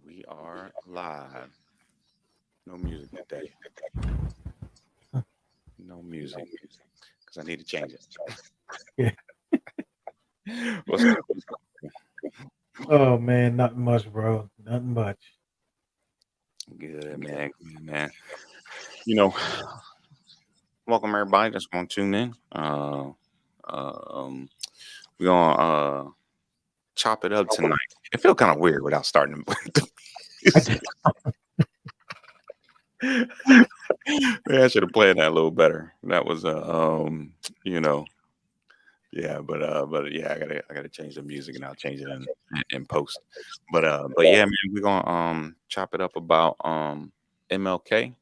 We are live. No music today. No music because I need to change it. Yeah. What's up? Oh man, nothing much, bro. Nothing much. Good, man. Good, man. You know, welcome everybody that's going to tune in. Um, we're going to chop it up tonight. It feels kind of weird without starting with the I music. just, Maybe I should have played that a little better. That was, you know, but yeah, I gotta change the music and I'll change it in post. But yeah, man, we're gonna chop it up about MLK,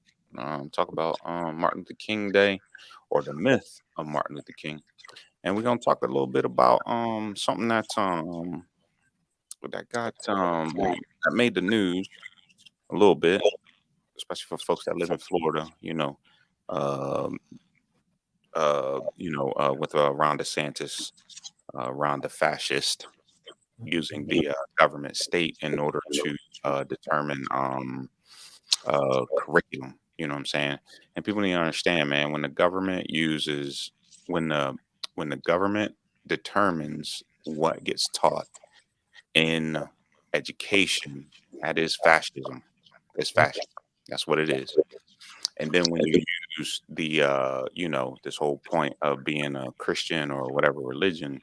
talk about Martin Luther King Day or the myth of Martin Luther King, and we're gonna talk a little bit about something that got that made the news a little bit, especially for folks that live in Florida. Um, with Ron DeSantis, Ron the fascist using the government state in order to determine curriculum. You know what I'm saying? And people need to understand, man, when the government uses when the when the government determines what gets taught in education, that is fascism. It's fascism. That's what it is. And then when you use the this whole point of being a Christian or whatever religion,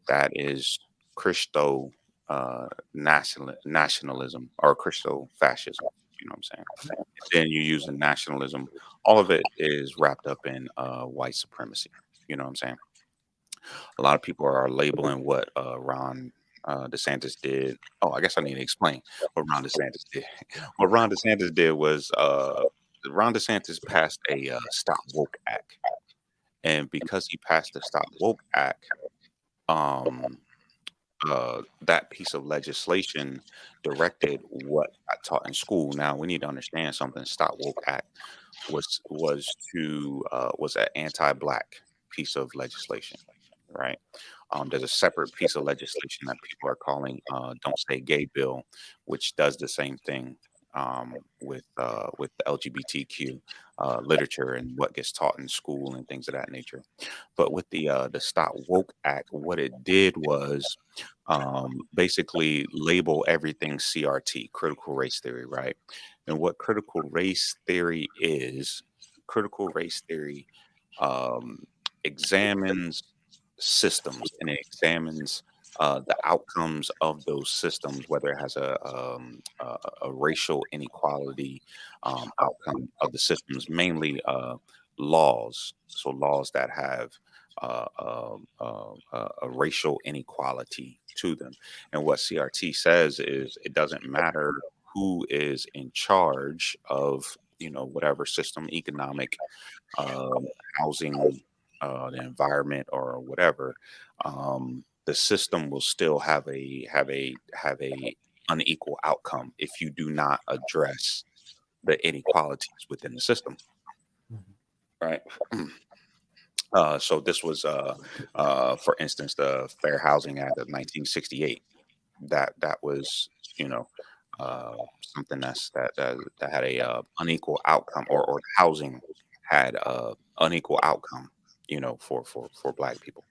that is Christo nationalism or Christo fascism. You know what I'm saying? Then you use the nationalism. All of it is wrapped up in white supremacy. You know what I'm saying? A lot of people are labeling what Ron DeSantis did. Oh, I guess I need to explain what Ron DeSantis did. What Ron DeSantis did was Ron DeSantis passed a Stop Woke Act, and because he passed the Stop Woke Act, um, that piece of legislation directed what I taught in school. Now we need to understand something. Stop Woke Act was an anti-black piece of legislation, right? There's a separate piece of legislation that people are calling "Don't Say Gay" bill, which does the same thing with the LGBTQ literature and what gets taught in school and things of that nature. But with the Stop Woke Act, what it did was basically label everything CRT, critical race theory, right? And what critical race theory um, examines systems and it examines the outcomes of those systems, whether it has a racial inequality outcome of the systems, mainly laws. So laws that have a racial inequality to them. And what CRT says is it doesn't matter who is in charge of whatever system, economic, um, housing, the environment, or whatever, the system will still have a unequal outcome if you do not address the inequalities within the system, right? So this was, for instance, the Fair Housing Act of 1968. That was, you know, something that had a unequal outcome, or housing had a unequal outcome, for Black people.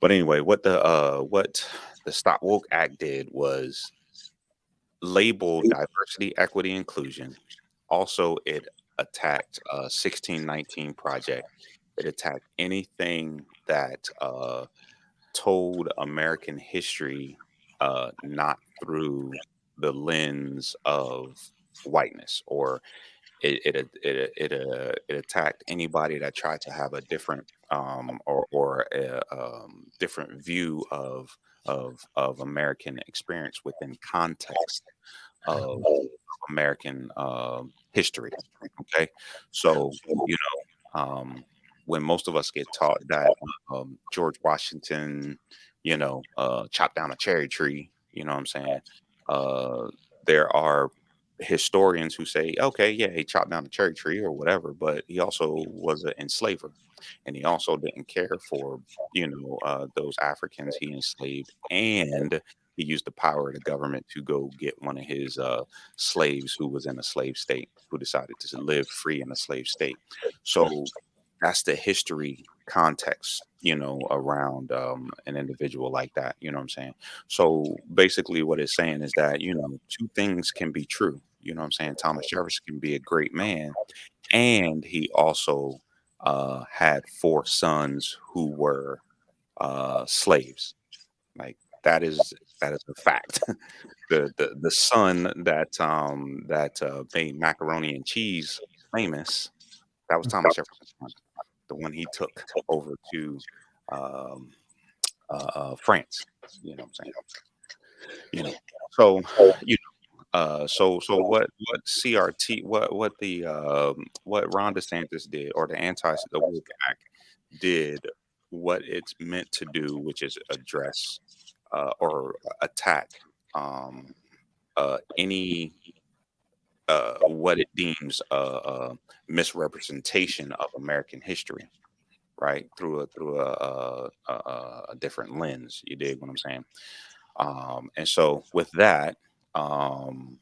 But anyway, what the Stop Woke Act did was label diversity, equity, inclusion. Also, it attacked 1619 Project. It attacked anything that told American history not through the lens of whiteness, or it attacked anybody that tried to have a different or a different view of American experience within context of American history. Okay, so when most of us get taught that George Washington, chopped down a cherry tree, you know what I'm saying? Uh, there are historians who say, okay, yeah, he chopped down a cherry tree or whatever, but he also was an enslaver, and he also didn't care for those Africans he enslaved, and he used the power of the government to go get one of his slaves who was in a slave state, who decided to live free in a slave state. So that's the history context, around an individual like that. You know what I'm saying? So basically, what it's saying is that, two things can be true. You know what I'm saying? Thomas Jefferson can be a great man, and he also had four sons who were slaves. Like that is a fact. The son that made macaroni and cheese famous, that was Thomas Jefferson's son, the one he took over to um, France. You know what I'm saying? You know, so you so what CRT what Ron DeSantis did, or the the Woke Act did what it's meant to do, which is address or attack um, any what it deems misrepresentation of American history, right? Through a different lens. You dig what I'm saying? And so with that, um,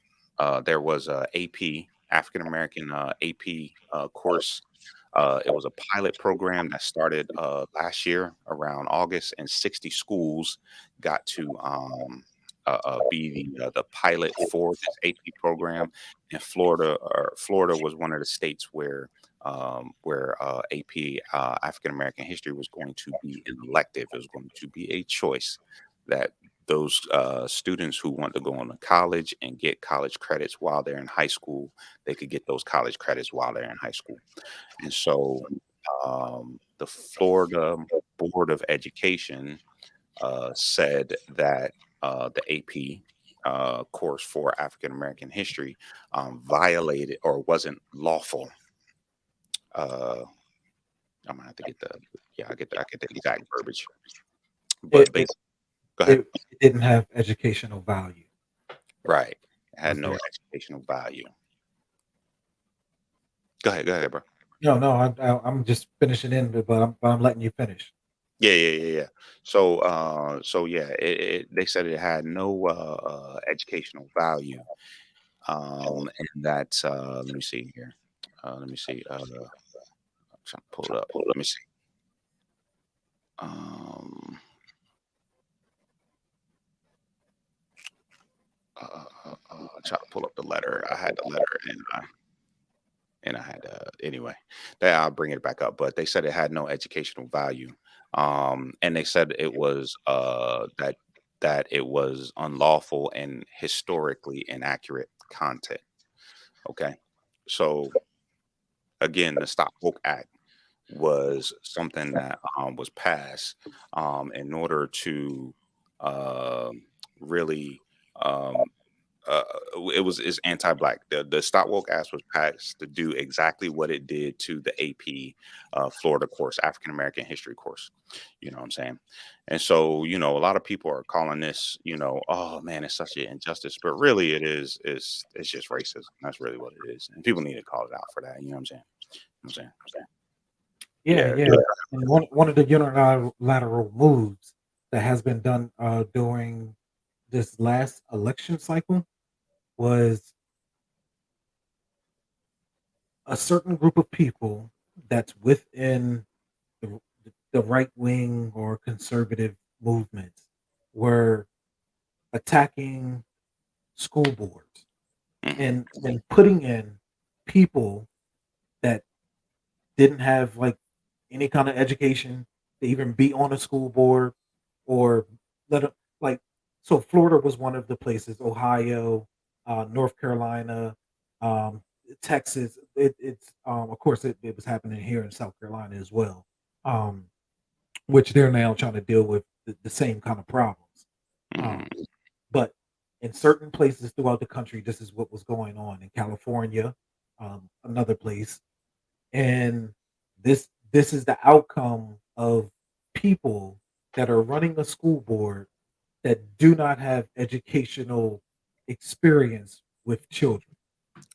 there was a AP African American AP course. It was a pilot program that started last year around August, and 60 schools got to be the pilot for this AP program. In Florida was one of the states where AP African American history was going to be an elective. It was going to be a choice that those students who want to go on to college and get college credits while they're in high school, they could get those college credits while they're in high school. And so the Florida Board of Education said that the AP course for African American history violated or wasn't lawful. Uh, I'm gonna have to get the yeah, I get the exact verbiage, but It it basically, go ahead. it didn't have educational value. Right, it had Was no there? educational value. Go ahead, bro. No, no. I'm just finishing in, but I'm letting you finish. Yeah. So yeah, they said it had no educational value. And that let me see here. Let me see. I'm trying to pull it up. Let me see. Um, try to pull up the letter. I had the letter, and I had anyway. That I'll bring it back up. But they said it had no educational value. And they said it was that it was unlawful and historically inaccurate content. Okay, so again, the Stop Woke Act was something that was passed in order to um really um, uh, it was is anti-black. The Stop Woke Act was passed to do exactly what it did to the AP Florida course, African American history course. You know what I'm saying? And so a lot of people are calling this, oh man, it's such an injustice, but really it's just racism. That's really what it is, and people need to call it out for that. You know what I'm saying? You know what I'm saying? Yeah, Yeah, yeah. And one of the unilateral moves that has been done during this last election cycle was a certain group of people that's within the, the right wing or conservative movements were attacking school boards hmm and putting in people that didn't have like any kind of education to even be on a school board or let it like so Florida was one of the places, Ohio, North Carolina, um, Texas. It's of course it was happening here in South Carolina as well, um, which they're now trying to deal with the same kind of problems. Um, hmm but in certain places throughout the country, this is what was going on in California, another place, and this is the outcome of people that are running a school board that do not have educational experience with children.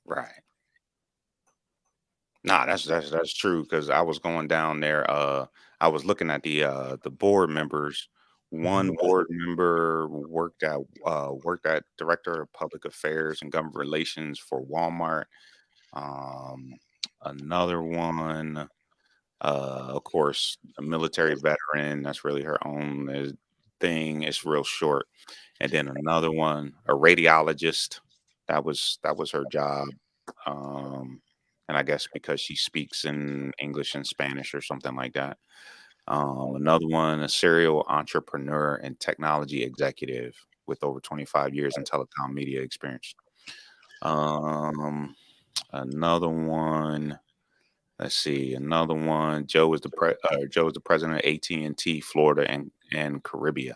right. Nah, that's true because I was going down there. I was looking at the board members One board member worked at director of public affairs and government relations for Walmart. Um, Another one, of course, a military veteran. That's really her own thing. It's real short. And then another one, a radiologist. That was her job. Um, and I guess because she speaks in English and Spanish or something like that. Another one, a serial entrepreneur and technology executive with over 25 years in telecom media experience. Um, Another one. Let's see. Another one. Joe is the president of AT&T Florida and Caribbean.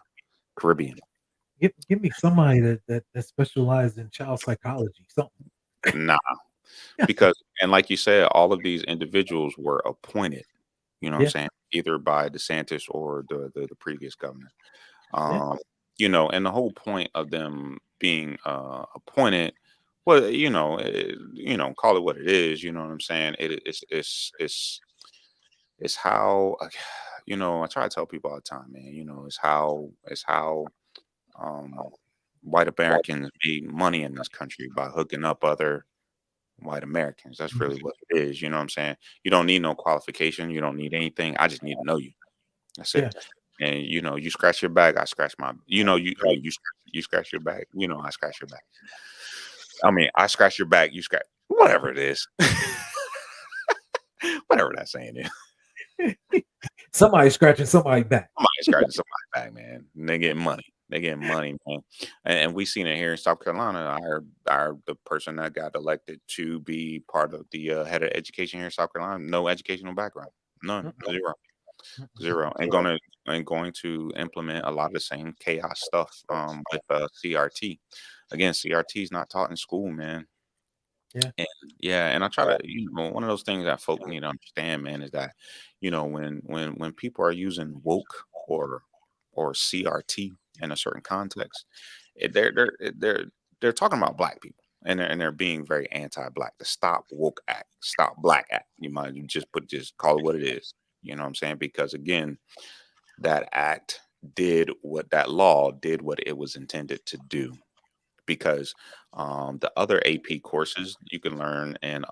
Give me somebody that specialized in child psychology, something. Nah, because and like you said, all of these individuals were appointed. You know what I'm Yeah, saying? Either by DeSantis or the previous governor. yeah, Um, and the whole point of them being appointed, well, call it what it is. You know what I'm saying? It's how I try to tell people all the time, man. It's how um, white Americans made money in this country by hooking up other white Americans. That's mhm, really what it is. You know what I'm saying? You don't need no qualification. You don't need anything. I just need to know you. That's it. yeah, And you scratch your back, I scratch my. You scratch your back. I scratch your back. I mean, I scratch your back. You scratch whatever it is, whatever that saying is. somebody scratching somebody back. Somebody scratching somebody back, man. And they getting money. They getting money, man. And we seen it here in South Carolina. Our the person that got elected to be part of the head of education here in South Carolina, no educational background, none, Mm-mm, zero. mm-mm. Zero, and going to implement a lot of the same chaos stuff with CRT. Again, CRT is not taught in school, man. Yeah, And yeah, and I try to, one of those things that folk need to understand, man, is that when people are using woke or CRT in a certain context, they're talking about black people. And they're being very anti-black. The Stop Woke Act, Stop Black Act. You might just call it what it is. You know what I'm saying? Because again, that law did what it was intended to do. Because the other AP courses you can learn in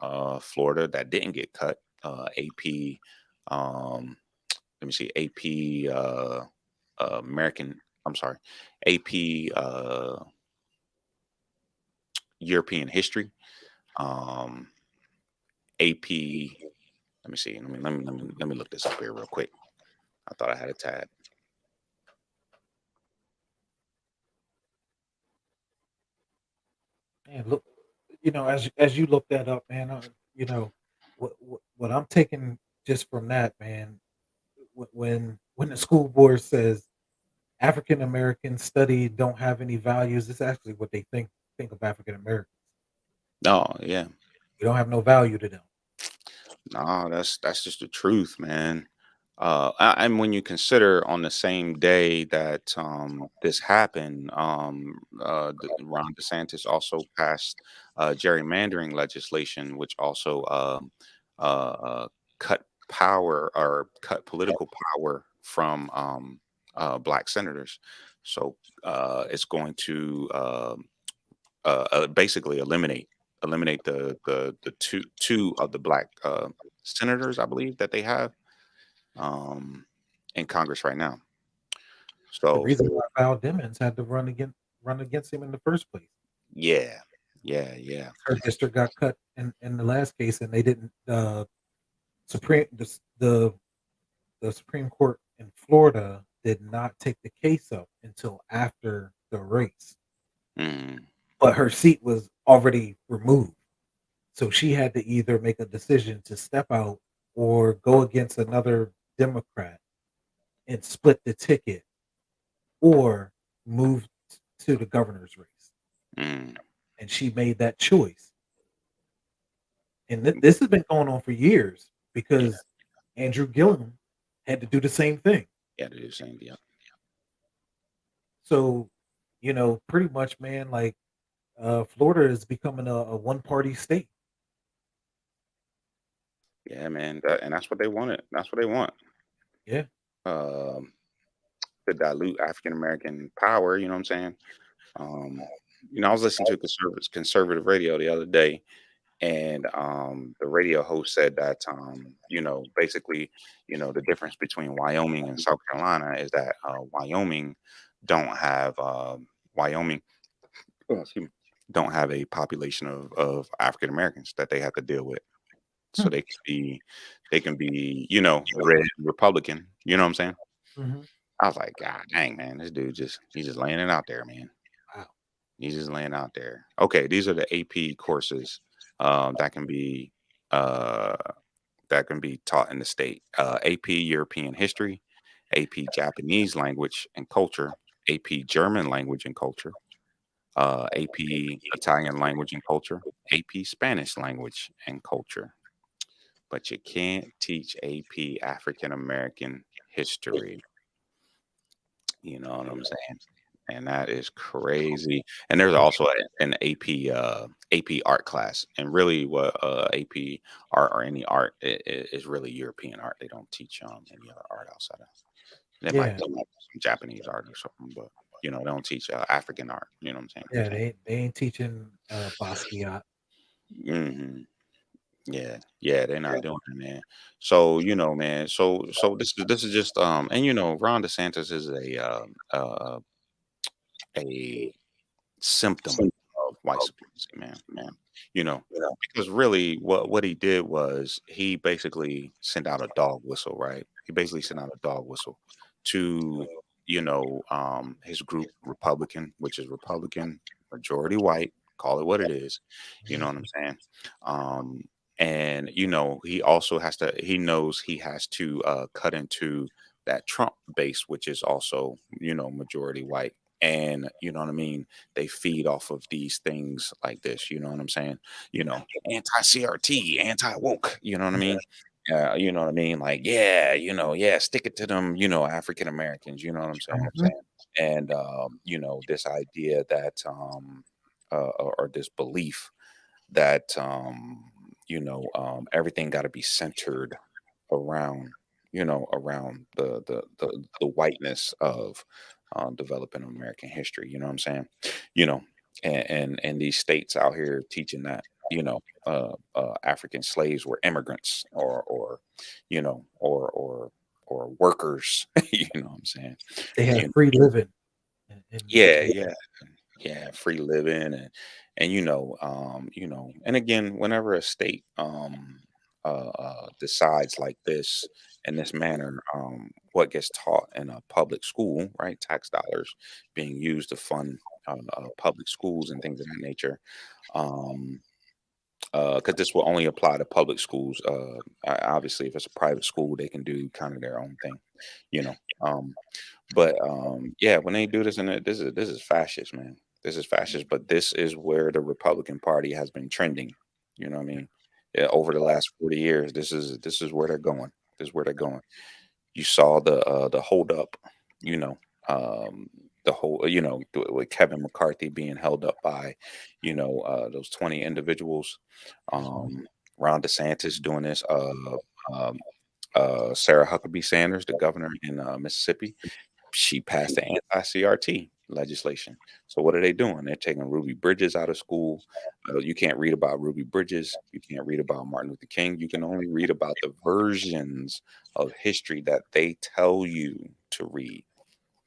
Florida that didn't get cut, AP, um, let me see, AP American, I'm sorry, AP European history, um, AP. Let me see. Let me look this up here real quick. I thought I had a tab. man. Look, as you look that up, man. What I'm taking just from that, man. When the school board says African Americans study don't have any values, it's actually what they think of African Americans. Oh yeah. We don't have no value to them. No, that's just the truth, man. And when you consider on the same day that this happened, Ron DeSantis also passed gerrymandering legislation, which also cut power or cut political power from black senators. So it's going to basically eliminate the two of the black senators, I believe, that they have um, in Congress right now. The So reason why Val Demings had to run against him in the first place. yeah, yeah, yeah. Her district got cut in the last case, and they didn't. Supreme the, s- the Supreme Court in Florida did not take the case up until after the race, Mm, but her seat was already removed. So she had to either make a decision to step out or go against another Democrat and split the ticket or move to the governor's race. mm. And she made that choice. And this has been going on for years Yeah, because Andrew Gillum had to do the same thing. yeah, they do the same deal. So, pretty much, man, like Florida is becoming a one party state. Yeah, man, and that's what they wanted. That's what they want. Yeah. Um, to dilute African American power. You know what I'm saying? Um, I was listening to conservative radio the other day, and the radio host said that basically, the difference between Wyoming and South Carolina is that Wyoming don't have Wyoming oh, excuse me, don't have a population of African Americans that they have to deal with, so Hmm. they can be red Republican. You know what I'm saying? Mhm. I was like, God dang, man, this dude he's just laying it out there, man. Wow. He's just laying out there. Okay, these are the AP courses that can be uh, taught in the state. AP European History, AP Japanese Language and Culture, AP German Language and Culture, AP Italian Language and Culture, AP Spanish Language and Culture. But you can't teach AP African American History. You know what I'm saying? And that is crazy. And there's also an AP AP art class. And really, what AP art or any art is really European art. They don't teach any other art outside of. They might Yeah. do some Japanese art or something, but they don't teach African art. You know what I'm Yeah, they ain't teaching, Basquiat. saying? Yeah, yeah, they're not doing it, man. So man. So this is just and Ron DeSantis is a symptom of white supremacy, man. You know, because really what he did was he basically sent out a dog whistle, right? He basically sent out a dog whistle to, his group Republican, which is Republican, majority white, call it what it is. You know Mhm. what I'm saying? Um, and he also he knows he has to cut into that Trump base, which is also, majority white. And you know what I mean? They feed off of these things like this. You know what I'm saying? Anti CRT, anti woke. You know what I mean? You know what I mean? Like, yeah, yeah, stick it to them. African Americans. You know what I'm saying? Mhm. And this idea that or this belief that everything got to be centered around around the whiteness of developing American history. You know what I'm saying? You know, and these states out here teaching that African slaves were immigrants or or workers. You know what I'm saying? They You have free living yeah, and yeah, yeah, free living and and again, whenever a state decides like this in this manner, what gets taught in a public school, right? Tax dollars being used to fund public schools and things of that nature. Um, because this will only apply to public schools. Obviously, if it's a private school, they can do kind of their own thing, you know. Um, but yeah, when they do this, and this is fascist, man. This is fascist, but this is where the Republican Party has been trending. You know what I mean? Yeah, over the last 40 years, this is where they're going. This is where they're going. You saw the hold up, you know, the whole, with Kevin McCarthy being held up by, those 20 individuals. Mhm. Um, Ron DeSantis doing this. Um, Sarah Huckabee Sanders, the governor in Mississippi, she passed the anti-CRT legislation. So what are they doing? They're taking Ruby Bridges out of school. You can't read about Ruby Bridges. You can't read about Martin Luther King. You can only read about the versions of history that they tell you to read.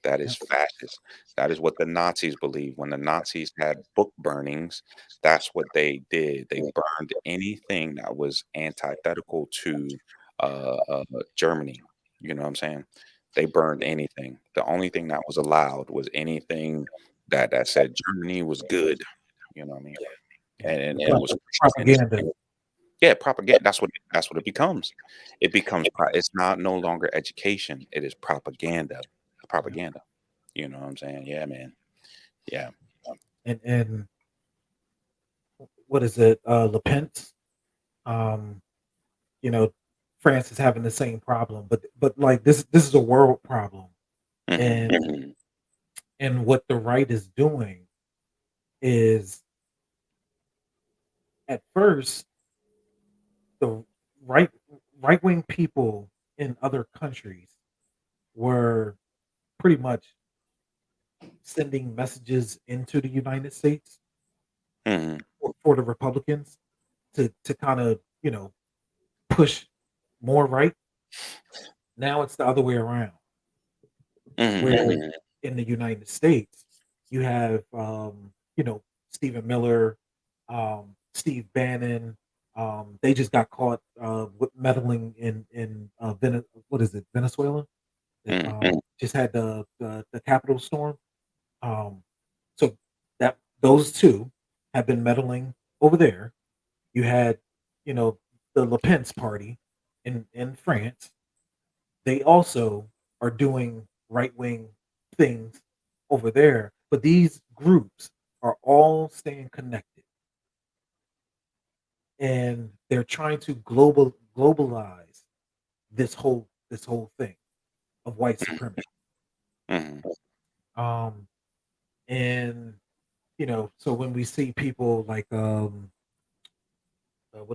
That is Yep. fascist. That is what the Nazis believed. When the Nazis had book burnings, that's what they did. They burned anything that was antithetical to Germany. You know what I'm saying? They burned anything. The only thing that was allowed was anything that said Germany was good. You know what I mean? Yeah. And was Christian. Propaganda. Yeah, propaganda. That's what it becomes. It becomes. It's not no longer education. It is propaganda. Yeah. Propaganda. You know what I'm saying? Yeah, man. Yeah. And what is it? Le Pen's, um, you know, France is having the same problem, but like this is a world problem. Hmm. And what the right is doing is at first the right wing people in other countries were pretty much sending messages into the United States Mhm. for the Republicans to kind of push more right. Now it's the other way around, Mhm. where Mhm. in the United States you have Stephen Miller, Steve Bannon. They just got caught with meddling in what is it, Venezuela? That Mhm. just had the Capitol storm. Um, so that those two have been meddling over there. You had, you know, the Le Pen's party in France. They also are doing right wing things over there, but these groups are all staying connected, and they're trying to globalize this whole thing of white supremacy. Mhm. Um, and so when we see people like what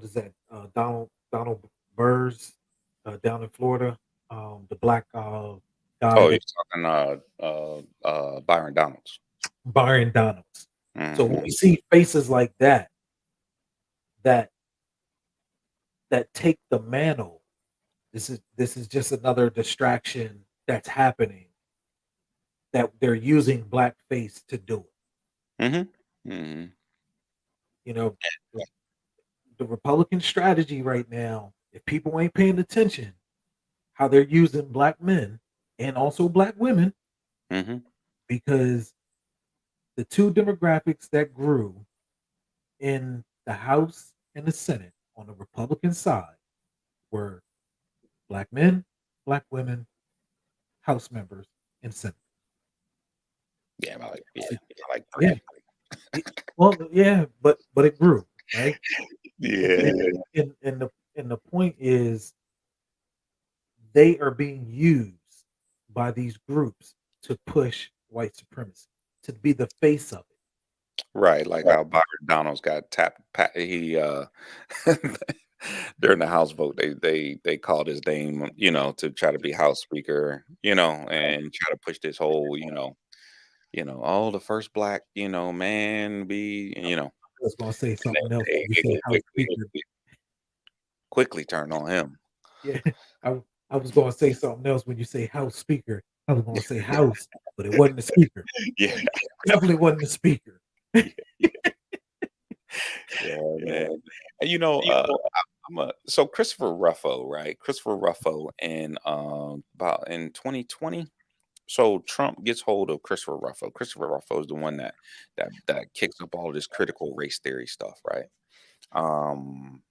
is that? Donald Burrs down in Florida, the black guy Oh, you're that talking, Byron Donalds. Byron Donalds. So when we Mhm. see faces like that that take the mantle, this is just another distraction that's happening that they're using blackface to do it. Mhm. Mhm. You know, the, the Republican strategy right now, if people ain't paying attention, how they're using black men and also black women, Mhm. because the two demographics that grew in the House and the Senate on the Republican side were black men, black women, House members, and senators. Yeah, So, I like yeah, 3. it, well, yeah, but it grew, right? And Yeah. and the point is they are being used by these groups to push white supremacy, to be the face of it. Right, like how Byron Donalds got tapped during the House vote, they called his name, to try to be House Speaker, and try to push this whole, "Oh, the first black, man be," I was gonna say and something else when you they say House quickly Speaker. quickly turned on him. Yeah, I was gonna say something else when you say House Speaker. I was gonna say House, but it wasn't the Speaker. Yeah, Definitely wasn't the Speaker. yeah, yeah, man. And, I'm a so Christopher Ruffo, right? Christopher Ruffo in, about in 2020. So Trump gets hold of Christopher Ruffo. Christopher Ruffo is the one that kicks up all this critical race theory stuff, right? Um,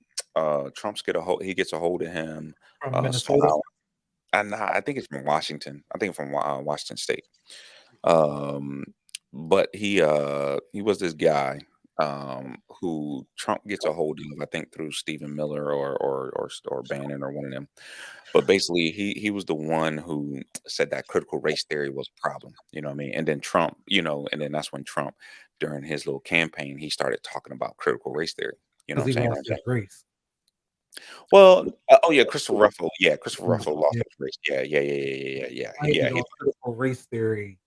Trump's get a hold. He gets a hold of him From Minnesota. somehow, and I think it's from Washington. I think from Washington State. Um, but he was this guy who Trump gets a hold of. I think through Stephen Miller or Bannon or one of them, but basically, he was the one who said that critical race theory was a problem, you know what I mean? And then Trump, and then that's when Trump, during his little campaign, he started talking about critical race theory. You know 'Cause what I'm he saying? lost his race. Well, oh yeah, Christopher Ruffalo. Yeah, Christopher Mm, Ruffalo lost yeah, his race. Yeah, yeah, yeah, yeah, yeah, yeah, yeah. blamed Yeah, it on critical race theory,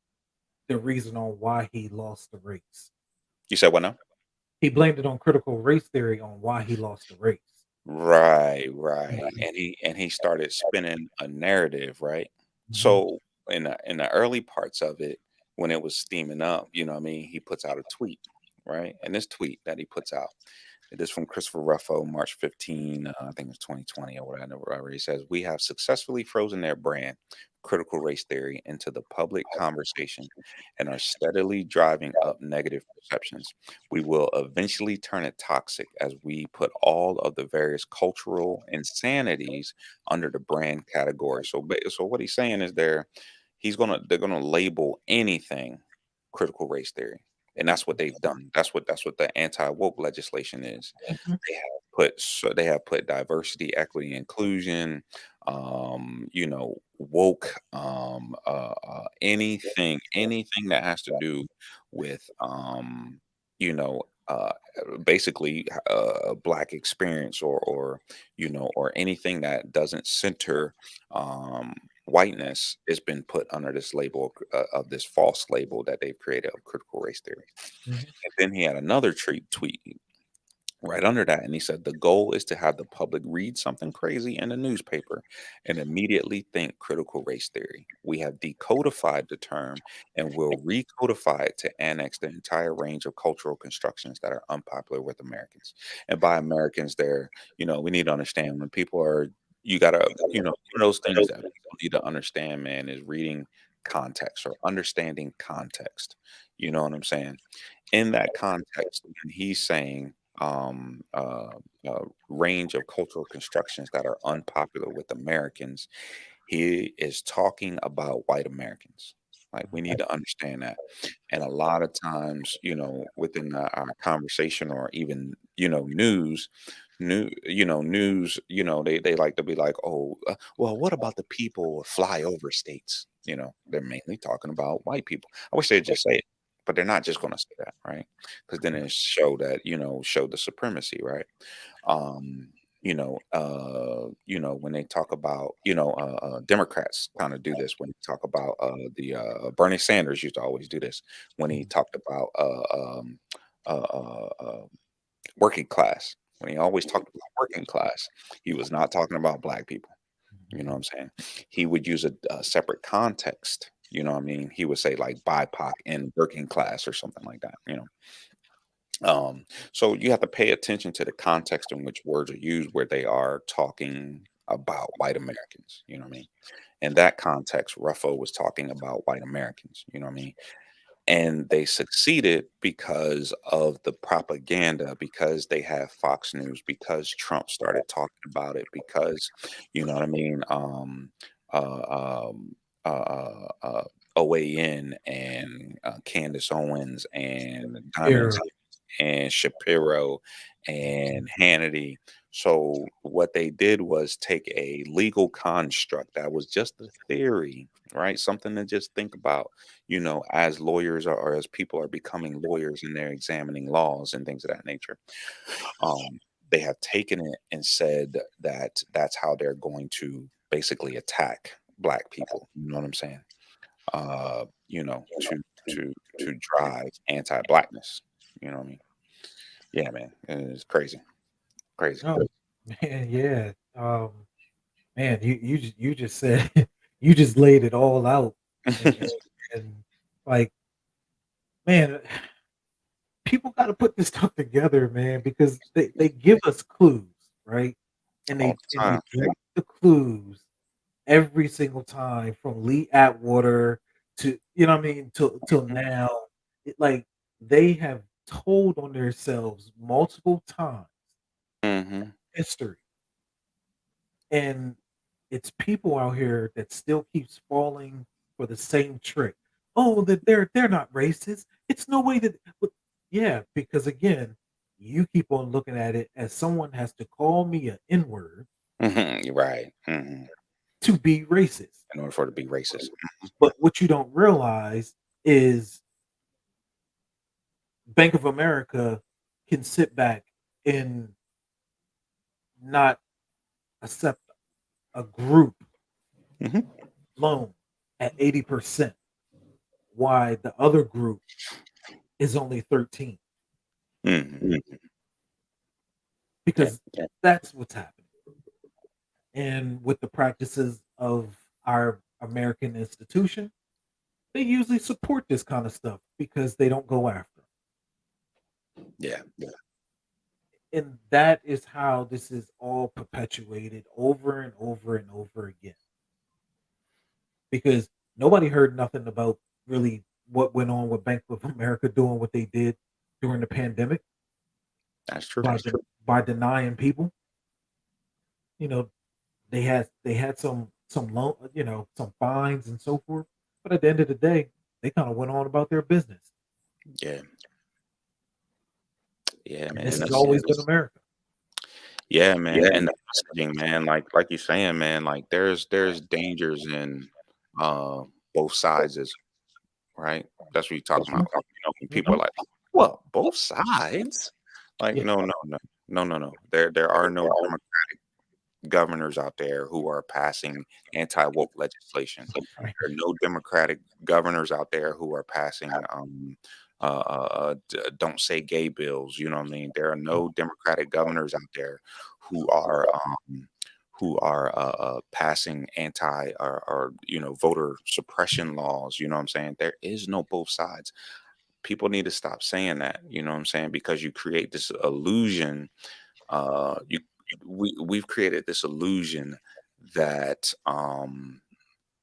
the reason on why he lost the race. you said what now? He blamed it on critical race theory on why he lost the race. Right, right. Mhm, And he started spinning a narrative, right? mhm. So in the early parts of it, when it was steaming up, you know what I mean, he puts out a tweet, right? And this tweet that he puts out, it is from Christopher Ruffo, March 15, I think it's 2020 or whatever. He says, "We have successfully frozen their brand, critical race theory, into the public conversation and are steadily driving up negative perceptions. We will eventually turn it toxic as we put all of the various cultural insanities under the brand category." So what he's saying is they're gonna label anything critical race theory. And that's what they've done. That's what the anti-woke legislation is. Mhm. They have put diversity, equity, inclusion, woke, anything that has to do with, you know, uh, basically black experience or anything that doesn't center um, whiteness has been put under this label of this false label that they've created of critical race theory. Mhm. And then he had another tweet right under that, and he said the goal is to have the public read something crazy in the newspaper and immediately think critical race theory. We have decodified the term and will recodify it to annex the entire range of cultural constructions that are unpopular with Americans. And by Americans there, we need to understand when people are, you gotta, one of those things that people need to understand, man, is reading context or understanding context. You know what I'm saying? In that context, when he's saying um, uh, range of cultural constructions that are unpopular with Americans, he is talking about white Americans. Like, we need to understand that. And a lot of times, within our conversation or even, news, they like to be like, oh, well, what about the people who fly over states? They're mainly talking about white people. I wish they'd just say it, but they're not just going to say that, right? Because then it show that, show the supremacy, right? Um, when they talk about, Democrats kind of do this when they talk about Bernie Sanders used to always do this when he Mhm. talked about uh, uh, uh, working class. When he always talked about working class, he was not talking about black people. You know what I'm saying? He would use a separate context. You know what I mean? He would say like BIPOC and working class or something like that. So you have to pay attention to the context in which words are used where they are talking about white Americans. You know what I mean? In that context, Ruffo was talking about white Americans. You know what I mean? And they succeeded because of the propaganda, because they have Fox News, because Trump started talking about it, because, you know what I mean, um, uh, OAN and Candace Owens and Diamond Era. and Shapiro and Hannity. So what they did was take a legal construct that was just a theory, right? Something to just think about, as lawyers or as people are becoming lawyers and they're examining laws and things of that nature. Um, they have taken it and said that that's how they're going to basically attack black people. You know what I'm saying? To drive anti-blackness. You know what I mean? Yeah, man, it's crazy, crazy. No, man, yeah. Man, you just said you just laid it all out, and, and like, man, people got to put this stuff together, man, because they give us clues, right? And All the they time. drop the clues every single time from Lee Atwater to what I mean till Mhm, now. Like they have told on themselves multiple times mhm, history, and it's people out here that still keeps falling for the same trick. Oh, that they're not racist. It's no way that. But yeah, because again, you keep on looking at it as someone has to call me an N word mhm, you're right. to be racist. In order for it to be racist. But what you don't realize is Bank of America can sit back and not accept a group Mhm, loan at 80%, why the other group is only 13, mhm, yeah, because that's what's happening. And with the practices of our American institution, they usually support this kind of stuff because they don't go after 'em. yeah, And that is how this is all perpetuated over and over and over again. Because nobody heard nothing about really what went on with Bank of America doing what they did during the pandemic that's true. by denying people. You know, they had some loan, some fines and so forth. But at the end of the day, they kind of went on about their business. Yeah, yeah, And man, this and has that's always been America. yeah, man, and the messaging, man, like you're saying, man, like there's dangers in uh both sides, is right. That's what you're talking about. When people are Mhm. like, "What? Both sides?" Like, Yeah. no, no, no, no, no, no. There are no governors out there who are passing anti-woke legislation. Right. There are no Democratic governors out there who are passing don't say gay bills. You know what I mean? There are Mm, no Democratic governors out there who are passing anti or voter suppression laws. You know what I'm saying? There is no both sides. People need to stop saying that. You know what I'm saying? Because you create this illusion. You we've created this illusion that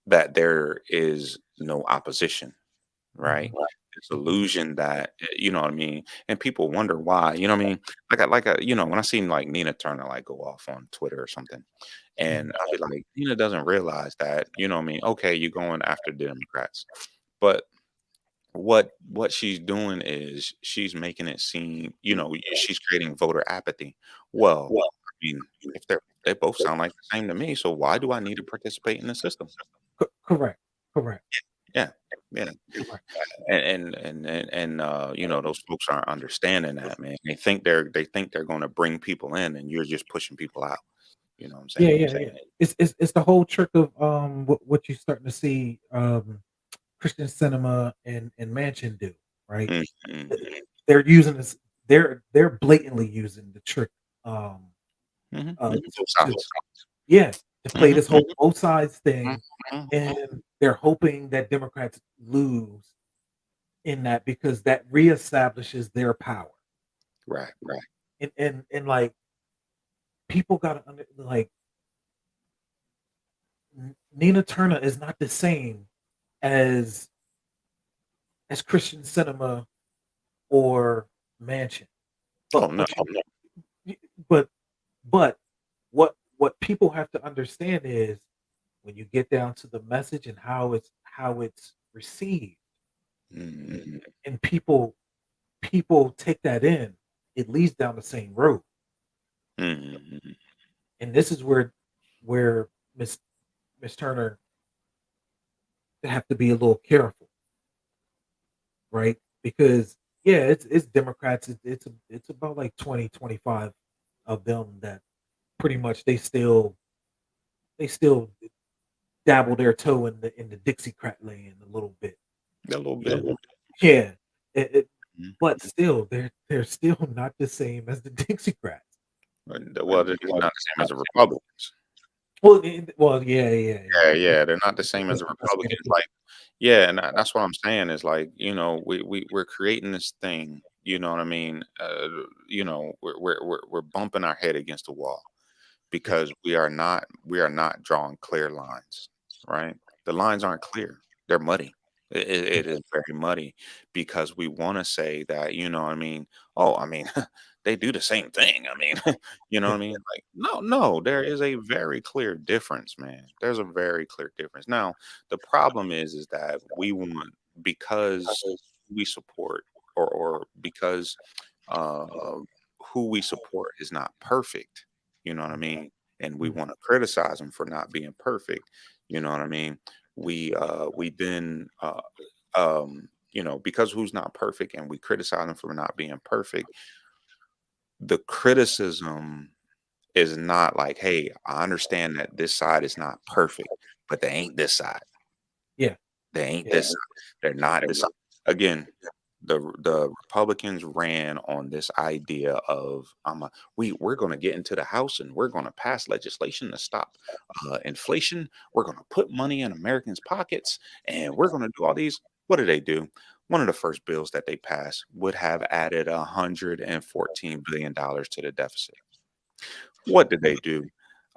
that there is no opposition, right? mhm, This mhm, illusion that you know what I mean, and people wonder why. You know what I mean? When I seen like Nina Turner like go off on Twitter or something, and mhm. I'll be like, Nina doesn't realize that. You know what I mean? Okay, you're going after the Democrats, but what she's doing is she's making it seem, she's creating voter apathy. Well, I mean, if they both sound like the same to me, so why do I need to participate in the system? Correct, correct, Yeah, yeah, correct. those folks aren't understanding that, man. They think they're going to bring people in, and you're just pushing people out. You know what I'm Yeah, saying? yeah, yeah. It's the whole trick of what you're starting to see Christian Cinema and Mansion do, right? Uh, Mhm, They're using this. They're blatantly using the trick um mhm, both to sides. yeah, to play Mhm, this whole both sides mhm, thing, mhm. and they're hoping that Democrats lose in that because that reestablishes their power. Right, right. And like people got to like Nina Turner is not the same as Christian Cinema or Mansion. Oh But no. what you but but what people have to understand is when you get down to the message and how it's received Mhm, and people take that in, it leads down the same road. mhm. And this is where Miss Turner have to be a little careful, right? Because yeah, it's Democrats. It's about like 20-25 of them that pretty much they still dabble their toe in the Dixiecrat land a little bit. A little You bit. know? Yeah, it, Mhm. but still, they're still not the same as the Dixiecrats. Well, they're just not the same as the Republicans. Well, yeah, yeah, Yeah, yeah. yeah, they're not the same as the Let's get it. Republicans. Like, yeah, and that's what I'm saying is like, we're creating this thing. You know what I mean? We're bumping our head against the wall Yeah, because we are not drawing clear lines, right? The lines aren't clear; they're muddy. yeah, It is very muddy because we want to say that, I mean, oh, I mean, they do the same thing. I mean, you know what yeah. I mean? Like, no, no, there is a very clear difference, man. There's a very clear difference. Now, the problem is that we want because we support or because uh, who we support is not perfect. You know what I Mm, mean? And we mm, want to criticize them for not being perfect. You know what I mean? We then because who's not perfect and we criticize them for not being perfect, the criticism is not like, hey, I understand that this side is not perfect, but they ain't this side. yeah, They ain't yeah. this side. They're not this side. Again, the Republicans ran on this idea of we're going to get into the House and we're going to pass legislation to stop inflation. We're going to put money in Americans' pockets and we're going to do all these. What did they do? One of the first bills that they passed would have added $114 billion to the deficit. What did they do?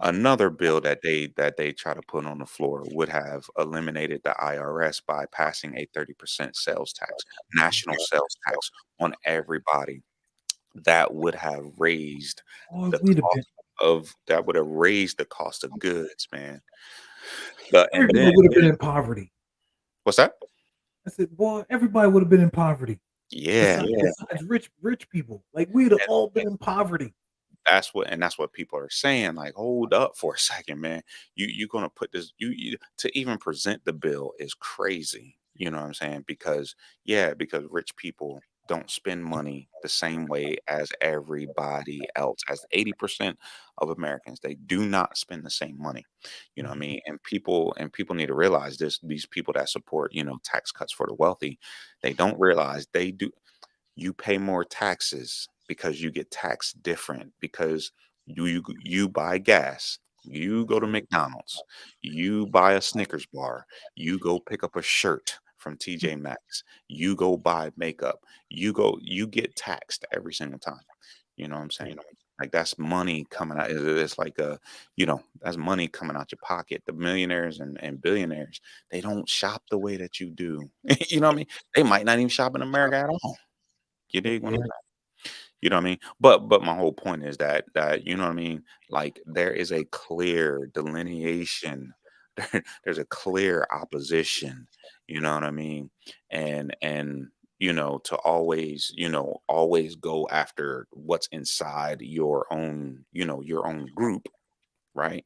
Another bill that they try to put on the floor would have eliminated the IRS by passing a 30% sales tax, national sales tax on everybody. That would have raised Boy, the we'd have been cost of goods, man. And everybody then would have been in poverty. what's that? I said, boy, everybody would have been in poverty. Yeah, Besides rich people, like we'd have all been in poverty. that's what people are saying. Like, hold up for a second, man. You're gonna put this to even present the bill is crazy. You know what I'm saying? Because rich people don't spend money the same way as everybody else. As 80% of Americans, they do not spend the same money. You know what I Mhm. mean? And people need to realize this. These people that support, tax cuts for the wealthy, they don't realize they do. You pay more taxes because you get taxed different because you buy gas, you go to McDonald's, you buy a Snickers bar, you go pick up a shirt from TJ Maxx, you go buy makeup, you get taxed every single time. You know what I'm Yeah. saying? Like that's money coming out. It's like that's money coming out your pocket. The millionaires and billionaires, they don't shop the way that you do. You know what I mean? They might not even shop in America at all. You dig what I'm Yeah. saying? You know what I mean? But my whole point is that you know what I mean? Like there is a clear delineation. There's a clear opposition, you know what I mean? And to always go after what's inside your own group, right?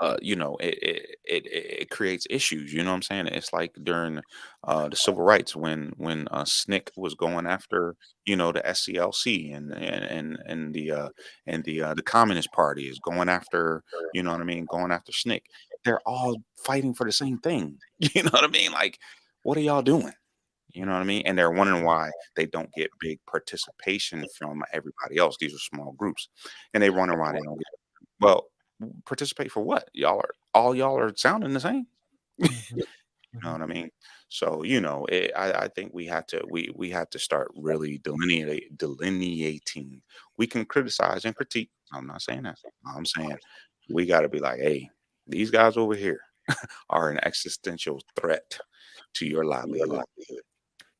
It creates issues. You know what I'm saying? It's like during the civil rights when SNCC was going after the SCLC and the Communist Party is going after what I mean, going after SNCC. They're all fighting for the same thing. You know what I mean? Like, what are y'all doing? You know what I mean? And they're wondering why they don't get big participation from everybody else. These are small groups, and they wonder why they don't get. Well, participate for what? Y'all are sounding the same. Mhm. You know Mhm. what I mean? So, I think we have to start really delineating. We can criticize and critique. I'm not saying that. I'm saying we got to be like, hey, these guys over here are an existential threat to your livelihood.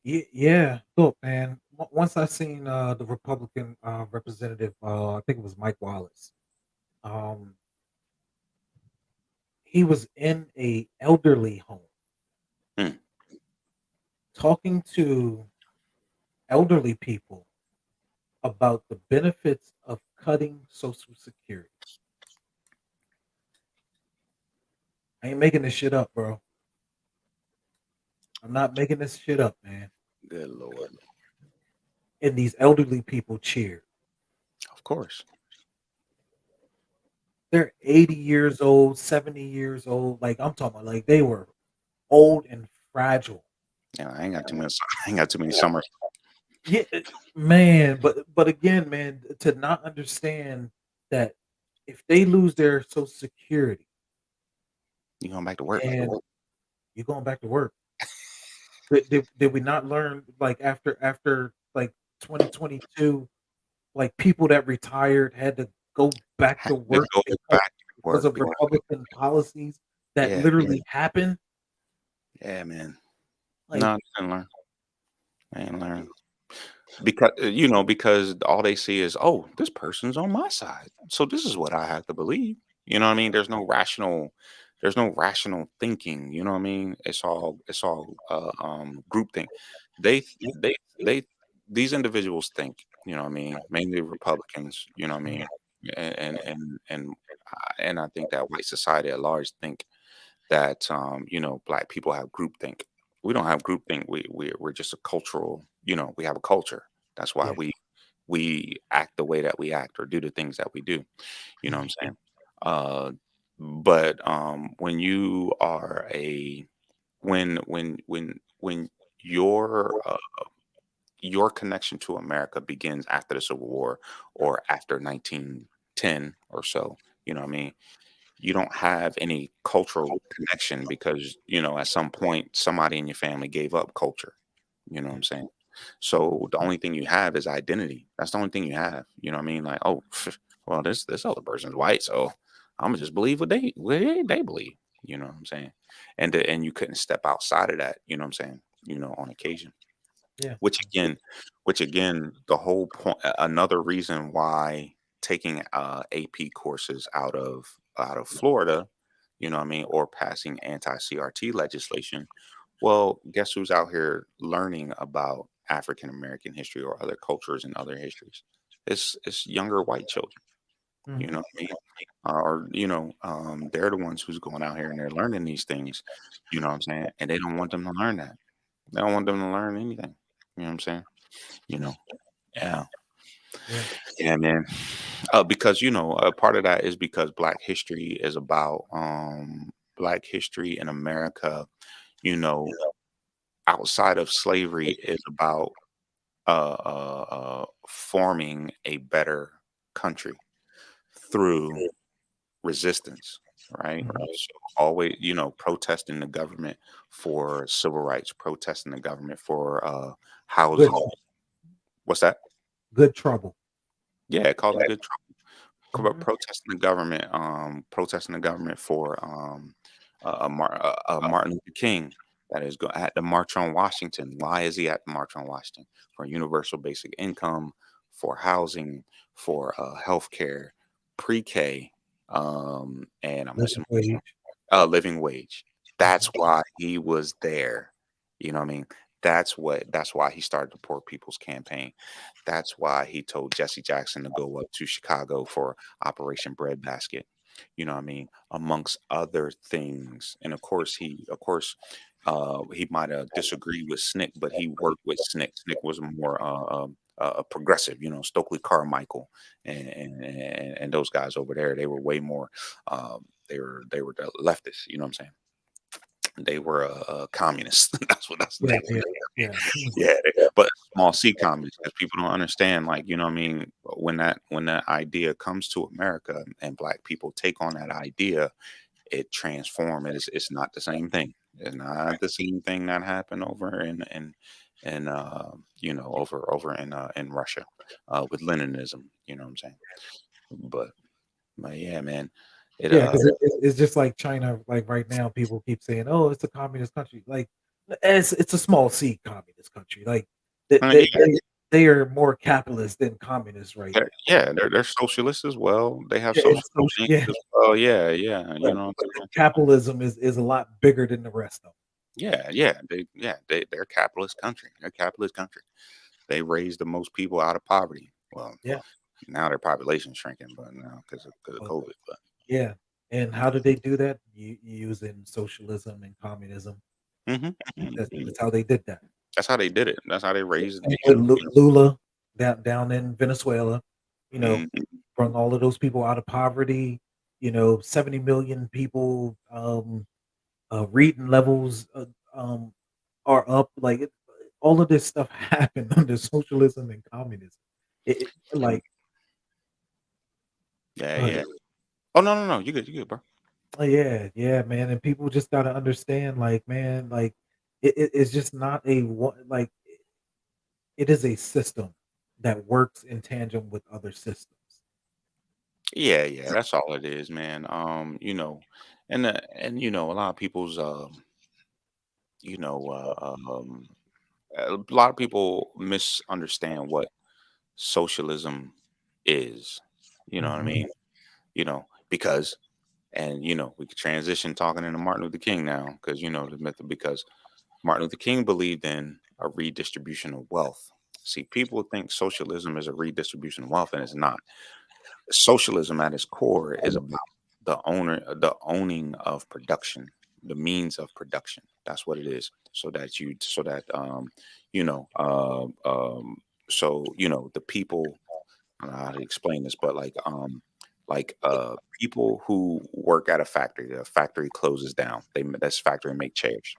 Yeah, look, man. Once I seen the Republican representative, I think it was Mike Wallace. Um, he was in a elderly home Mm, talking to elderly people about the benefits of cutting Social Security. I ain't making this shit up, bro. I'm not making this shit up, man. good lord. And these elderly people cheered. Of course. They're 80 years old, 70 years old. Like I'm talking about, like they were old and fragile. Yeah, I ain't got too many. I ain't got too many summers. Yeah, man. But again, man, to not understand that if they lose their Social Security You going back to work? and you're going back to work, did we not learn like after like 2022, like people that retired had to go back Have to to work go because back to work of because Republican policies that yeah, literally happened? yeah, man. Like, No, I didn't learn. I ain't learn. Because all they see is, "Oh, this person's on my side, so this is what I have to believe." You know what I mean? There's no rational thinking, you know what I mean? It's all group think. They these individuals think, you know what I mean? Mainly Republicans, you know what I mean? And I think that white society at large think that black people have groupthink. We don't have groupthink. We're just a cultural. We have a culture. That's why yeah. we act the way that we act or do the things that we do. You know what I'm Mhm. saying? Uh, but when you are a when your connection to America begins after the Civil War or after 1910 or so, you know what I mean? You don't have any cultural connection because at some point somebody in your family gave up culture. You know what Yeah. I'm saying? So the only thing you have is identity. That's the only thing you have. You know what I mean? Like, oh, well, this other person's white, so I'm gonna just believe what they believe. You know what I'm saying? And you couldn't step outside of that. You know what I'm saying? On occasion. Yeah. Which again, the whole point. Another reason why taking AP courses out of Florida, you know what I mean, or passing anti-CRT legislation. Well, guess who's out here learning about African American history or other cultures and other histories? It's younger white children. You Mhm. know what I mean? They're the ones who's going out here and they're learning these things. You know what I'm saying? And they don't want them to learn that. They don't want them to learn anything. You know what I'm saying? You know, yeah, Yeah. yeah, man. Because part of that is because Black history is about Black history in America. You know, outside of slavery is about forming a better country through resistance, right? Mhm. So always, protesting the government for civil rights, protesting the government for Good, housing. What's that? good trouble. Yeah, causing good Mhm. protesting the government for Martin Luther King that is at the March on Washington. Why is he at the March on Washington? For universal basic income, for housing, for health care, pre-K, and I'm Living missing wage. living wage. That's Mhm. why he was there. You know what I mean? That's why he started the Poor People's Campaign. That's why he told Jesse Jackson to go up to Chicago for Operation Breadbasket. You know what I mean? Amongst other things. And of course, he might have disagreed with Snick, but he worked with Snick. Snick was more progressive, Stokely Carmichael and those guys over there. They were way more they were the leftists, you know what I'm saying? They were communists. That's what Yeah, they were. yeah, yeah. Yeah, but small C communists because people don't understand, like, you know what I mean, when that idea comes to America and Black people take on that idea, it transforms. It's not the same thing. It's not the same thing that happened over in Russia with Leninism. You know what I'm saying? But but yeah, man, it Yeah, 'cause it's just like China, like, right now, people keep saying, "Oh, it's a communist country." Like, it's a small C communist country, like, they they yeah. they they are more capitalist than communist right now. They're socialists as well. They have Yeah, and social so change yeah, as well. Yeah, yeah. You know what but I'm the saying? capitalism is a lot bigger than the rest of 'em. Yeah, yeah. They're a capitalist country. They're a capitalist country. They raised the most people out of poverty. Well, Yeah, now their population's shrinking, but now because of but COVID. But yeah, and how did they do that? Using socialism and communism. hmm That's how they did that. that's how they did it. That's how they raised Same with nation. Lula down in Venezuela, you know, Mhm. brought all of those people out of poverty, 70 million people, reading levels, are up, like, all of this stuff happened under socialism and communism. Like, Yeah, go yeah. ahead. Oh no, no, no. You good, bro. Oh, yeah, yeah, man, and people just gotta understand, like, man, like, it's just not a one like, it is a system that works in tandem with other systems. Yeah, yeah. That's all it is, man. A lot of people's you know, a lot of people misunderstand what socialism is. You know what I Mhm. mean? Because we could transition talking into Martin Luther King now, because the myth because Martin Luther King believed in a redistribution of wealth. See, people think socialism is a redistribution of wealth, and it's not. Socialism at its core is about the owning of production, the means of production. That's what it is. So that you know, the people. I don't know how to explain this, but people who work at a factory, the factory closes down. This factory make chairs.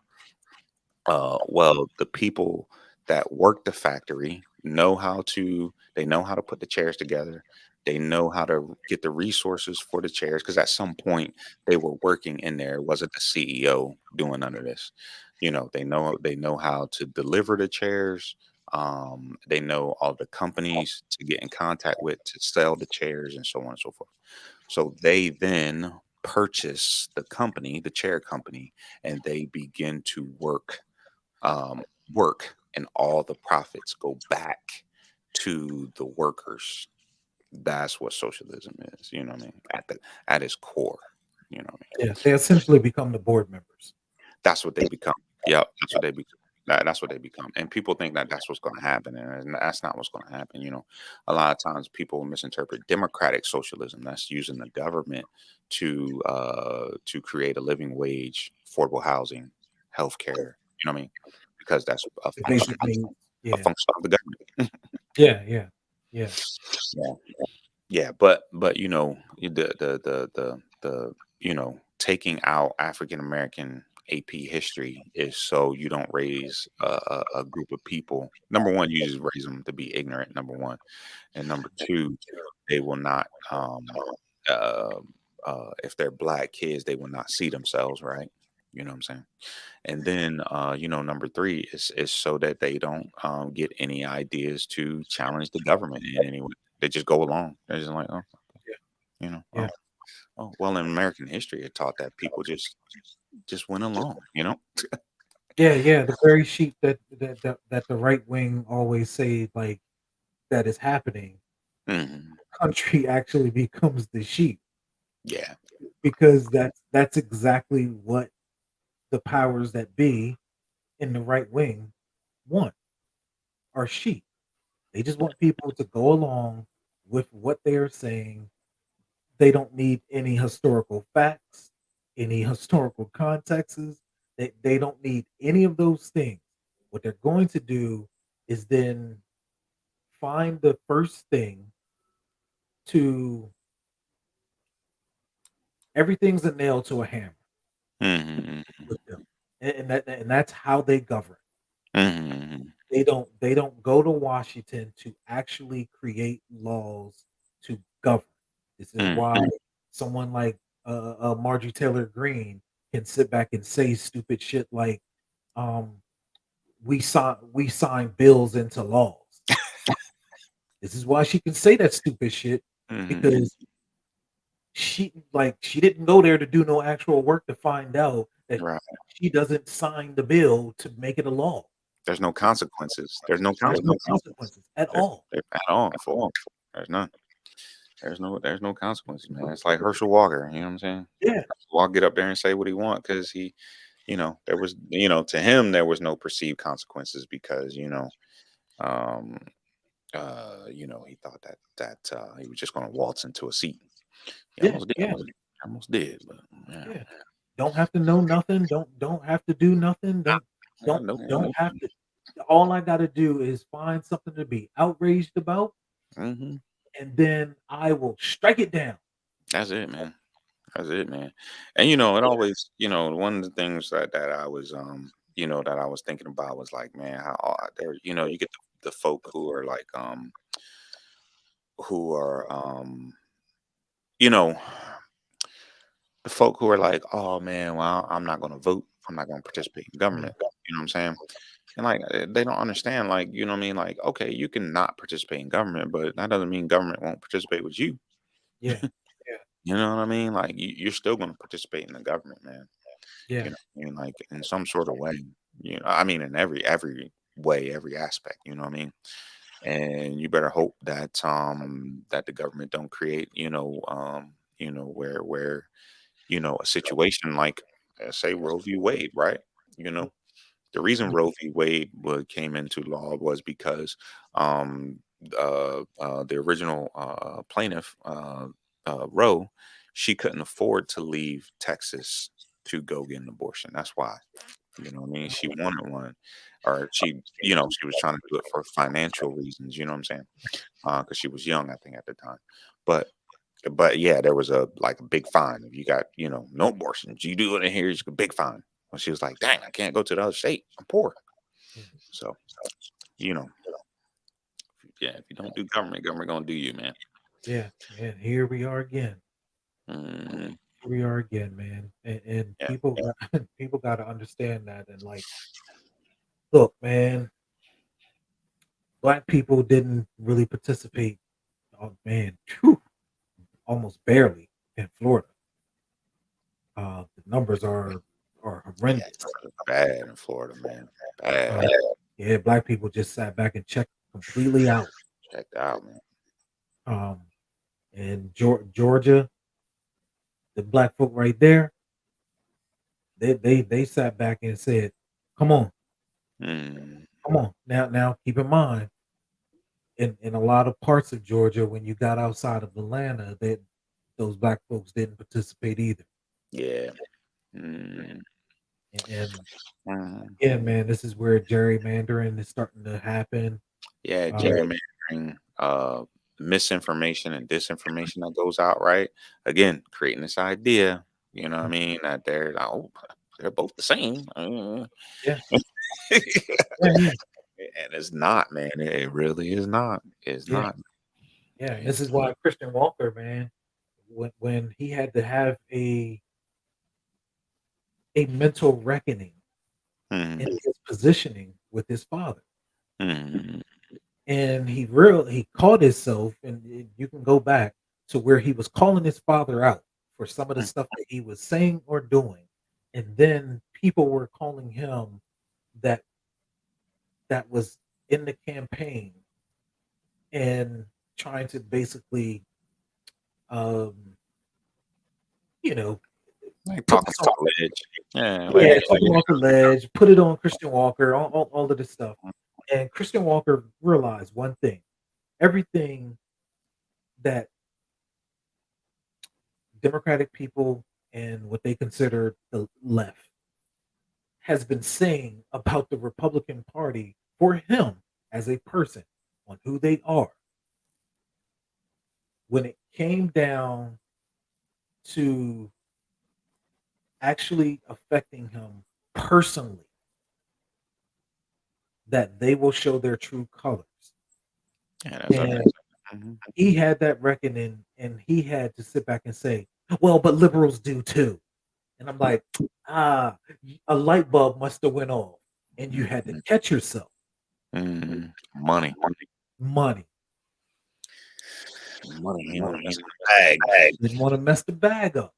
Well, the people that work the factory know how to put the chairs together. They know how to get the resources for the chairs because at some point they were working in there. It wasn't the CEO doing none of this. They know how to deliver the chairs. They know all the companies to get in contact with to sell the chairs and so on and so forth. So they then purchase the chair company, and they begin to um, work, and all the profits go back to the workers. That's what socialism is. You know what I mean? At its core. You know what I mean? Yeah, they essentially become the board members. That's what they become. Yeah, that's what they become. That's what they become. And people think that that's what's going to happen, and that's not what's going to happen. A lot of times people misinterpret democratic socialism. That's using the government to create a living wage, affordable housing, healthcare. You know what I mean? Because that's a The basic fundamental. needs. a Yeah. function of the government. Yeah, yeah. Yeah. Yeah. Yeah, but taking out African American AP history is so you don't raise a group of people. Number one, you just raise them to be ignorant. Number one, and number two, they will not. Uh, if they're black kids, they will not see themselves right. You know what I'm saying? And then, number three is so that they don't get any ideas to challenge the government in any way. They just go along. They're just like, oh, Yeah. you know, Yeah. well, in American history, it taught that people just went along. Yeah, yeah, the very sheep that the right wing always say, like, that is happening, Hmm. country actually becomes the sheep Yeah. because that's exactly what the powers that be in the right wing want, are sheep. They just want people to go along with what they're saying. They don't need any historical facts, any historical contexts. They don't need any of those things. What they're going to do is then find the first thing to everything's a nail to a hammer Hmm. with them. And that's how they govern. Hmm. They don't go to Washington to actually create laws to govern. This is Hmm. why someone like Marjorie Taylor Greene can sit back and say stupid shit like, um, "We sign bills into laws." This is why she can say that stupid shit Hmm. because she didn't go there to do no actual work to find out that Right. she doesn't sign the bill to make it a law. There's no consequences. There's no There's no consequences. consequences at There, all. there at all for it. There's none. There's no consequences, man. It's like Herschel Walker. You know what I'm saying? Yeah, Walker get up there and say what he want because there was, to him there was no perceived consequences because um, he thought that he was just going to waltz into a seat. He yeah, almost did. yeah, Almost did, but yeah, yeah. Don't have to know nothing. Don't have to do nothing. Don't I don't know. don't have to. All I got to do is find something to be outraged about, Hmm. and then I will strike it down. That's it, man. That's it, man. And it always, one of the things that I was, that I was thinking about was like, man, how there, you get the folk who are like, who are, you know, the folk who are like, oh man, well, I'm not going to vote. I'm not going to participate in Yeah, government. You know what I'm saying? And like, they don't understand, like, you know what I mean? Like, okay, you can not participate in government, but that doesn't mean government won't participate with you. yeah, yeah, You know what I mean? Like, you're still going to participate in the government, man. yeah, I mean, like in some sort of way. I mean, in every way, every aspect. You know what I mean? And you better hope that the government don't create, where a situation like say Roe v. Wade, right? You know, the reason yeah, Roe v. Wade came into law was because um, the original plaintiff, Roe, she couldn't afford to leave Texas to go get an abortion. That's why. You know what I mean? She wanted one, or she was trying to do it for financial reasons. You know what I'm saying? Because she was young, I think, at the time. But but yeah, there was a big fine if you got no abortions. You do it in here, it's a big fine. Well, she was like, "Dang, I can't go to the other state. I'm poor." yeah, So you know, yeah, if you don't do government, government gonna do you, man. yeah. And here we are again. Mm, Here we are again, man. And yeah, people got to understand that. And like, look, man, black people didn't really participate. Oh man, phew, almost barely in Florida. The numbers are yeah, horrendous. it's bad in Florida, man. Bad. Uh, yeah, black people just sat back and checked completely out. Checked out, man. Um, and Georgia, the black folk right there, they sat back and said, "Come on, Mm, come on." Now, keep in mind, in a lot of parts of Georgia, when you got outside of Atlanta, that those black folks didn't participate either. yeah. Mm, And Mhm. again, man, this is where gerrymandering is starting to happen. Yeah, Yeah. gerrymandering, misinformation and disinformation that goes out, right? Again, creating this idea, you know what I mean, that they're both the same. Yeah, And yeah, yeah, it's not, man. It really is not. It's yeah, not. yeah. And this It's is why Christian Walker, man, when he had to have a mental reckoning in mhm, his positioning with his father. mhm, And he caught himself, and you can go back to where he was calling his father out for some of the mm, stuff that he was saying or doing, and then people were calling him that that was in the campaign and trying to basically, um, you know, like put talking this off on, the ledge. Yeah, yeah, like talking off the ledge, put it on Christian Walker, all of this stuff. And Christian Walker realized one thing: everything that Democratic people and what they consider the left has been saying about the Republican Party for him as a person on who they are. When it came down to actually affecting him personally, that they will show their true colors. yeah, that's what And mhm. he had that reckoning and he had to sit back and say, well, but liberals do too. And I'm like, ah, a light bulb must have went off and you had to Mhm, catch yourself. mhm. Money. Money. Money, he wanna mess in the bag. Didn't want to mess the bag up.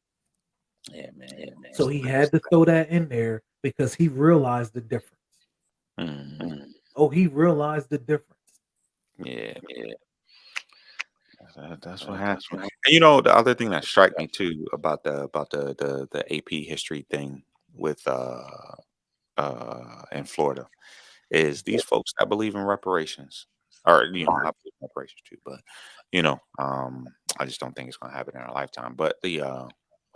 Yeah, man. So he had to throw that in there because he realized the difference. Mhm. Oh, he realized the difference. Yeah, that's what happened. And, the other thing that struck me too about the AP history thing with, in Florida is these folks that believe in reparations or, I believe in reparations too, but, I just don't think it's gonna happen in our lifetime. But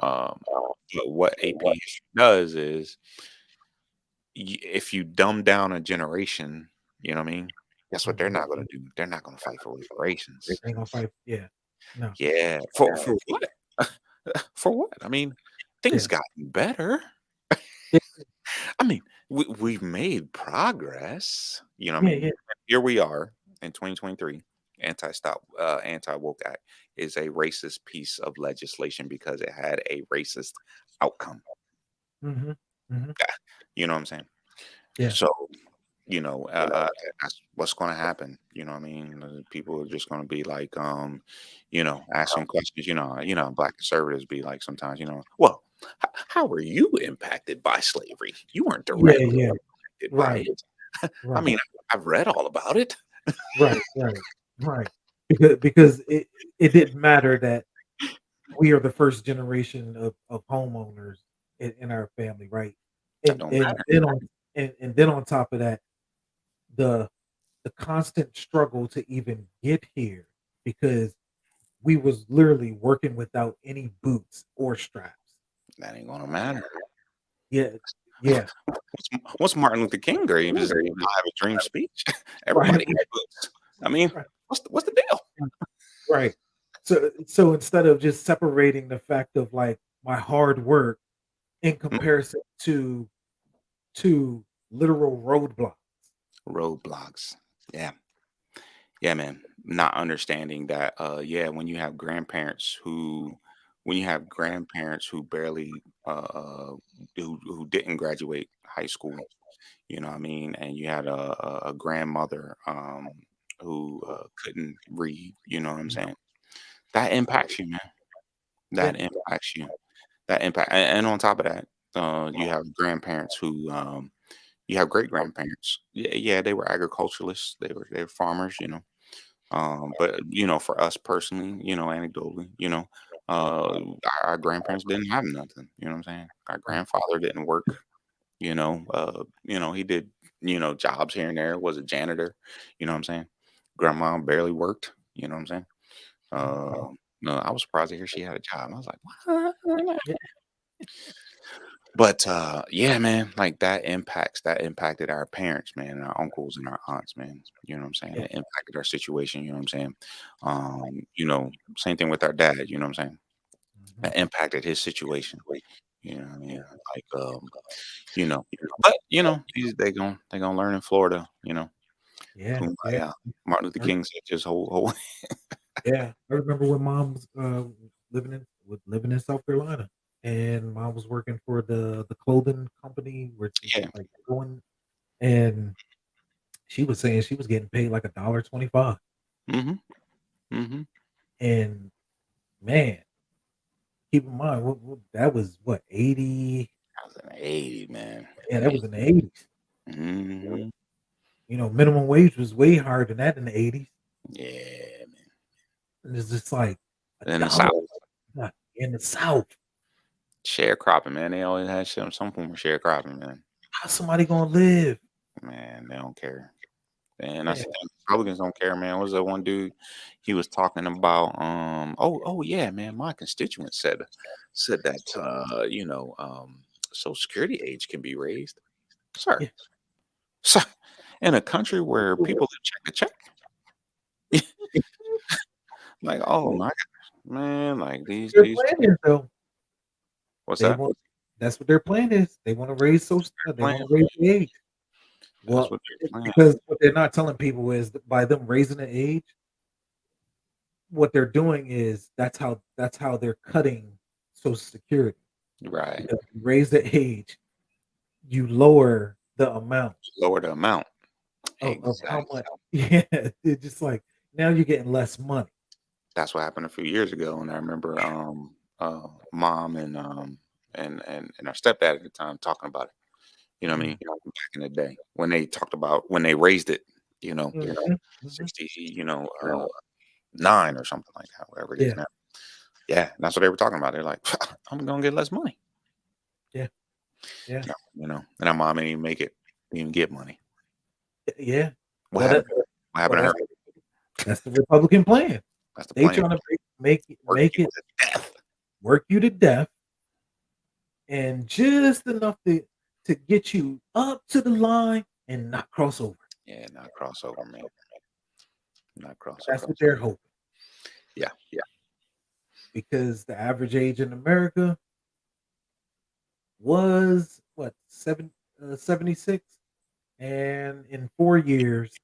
um, but what AP history does is if you dumb down a generation, you know what I mean? Guess what they're Mhm. not gonna do? They're not gonna fight for reparations. Ain't gonna fight. Yeah. No. Yeah, for what? For what? I mean, things Yeah. gotten better. Yeah. I mean, we've made progress. You know what I Yeah. mean? Yeah. Here we are in 2023. Anti-woke act is a racist piece of legislation because it had a racist outcome. Hmm. Hmm. You know what I'm saying? Yeah. So, that's what's going to happen. You know what I mean? People are just going to be like, asking questions. Black conservatives be like sometimes, well, how were you impacted by slavery? You weren't Yeah. directly Yeah. impacted by Right. it. I Right. mean, I've read all about it. Right. Right. Right. Because it didn't matter that we are the first generation of homeowners in our family, right? That And don't and matter. then on and then on top of that, the the constant struggle to even get here because we was literally working without any boots or straps. That ain't gonna matter. Yeah, yeah, Once Martin Luther King grave is I have a dream speech. right, Everybody gets books. I mean, right, what's the deal? right, right. So instead of just separating the fact of like my hard work in Mm, comparison to literal roadblocks. roadblocks. Yeah. Yeah, man. Not understanding that, when you have grandparents who barely, who didn't graduate high school, you know what I mean? And you had a grandmother, who, couldn't read, you know what I'm saying? That impacts you, man. Yeah, That impacts you. That impact and on top of that, you have grandparents who, you have great grandparents. Yeah, yeah, they were agriculturalists. They were farmers, but for us personally, anecdotally, our grandparents didn't have nothing. You know what I'm saying? Our right, grandfather didn't work. He did jobs here and there. Was a janitor. You know what I'm saying? Grandma barely worked. You know what I'm saying? mhm, No, I was surprised to hear she had a job. I was like, what? yeah, But, yeah, man, like, that impacted our parents, man, and our uncles and our aunts, man, you know what I'm saying? Yeah. It impacted our situation, you know what I'm saying? Same thing with our dad, you know what I'm saying? Mhm. That impacted his situation, you know what I mean? Like, you know but, these they gonna learn in Florida, Yeah, yeah. Kumbaya. Martin Luther I re King said, "Just hold." yeah, I remember when mom was, living in South Carolina, and mom was working for the clothing company where she's, Yeah. like, going and she was saying she was getting paid like $1.25, Mhm, mhm. and man, keep in mind, what that was what, 80. I was in the '80s, man. Yeah, that Yeah. was in the '80s. Mhm. Minimum wage was way higher than that in the '80s, Yeah, man. and it's just like a In the dollar South. in the South. Sharecropping, man. They always had some form of sharecropping, man. How's somebody gonna live? Man, they don't care. And that's Yeah, the thing. Republicans don't care, man. What was that one dude? He was talking about oh yeah, man. My constituent said that Social Security age can be raised. Sir. yeah. Sir, in a country where people live check to check. Like, oh my gosh, man, like Their these plan is though. what's They that? want That's what their plan is. They wanna raise they Plan. wanna raise the age. That's Well, what they're it's playing. because what they're not telling people is that by them raising the age, what they're doing is that's how they're cutting Social Security. Right. Because you raise the age, you lower the amount Lower the amount. of how Exactly. much. Yeah, it's just like now you're getting less money. That's what happened a few years ago, and I remember mom and our stepdad at the time talking about it. You know what I Mhm, mean? Back in the day when they talked about when they raised it, mhm, mhm. 60, 9 or something like that, whatever it is Yeah, now. Yeah, that's what they were talking about. They're like, I'm gonna get less money. yeah, yeah, No, and our mom didn't even make it, didn't even get money. yeah. What Well, happened? What well, happened to her? that's the Republican plan. That's the They plan. trying to Work make you it to death. work you to death and just enough to get you up to the line and not cross over. Yeah, not crossover, man. Not That's crossover. what they're hoping Yeah, because the average age in America was what 76, and in 4 years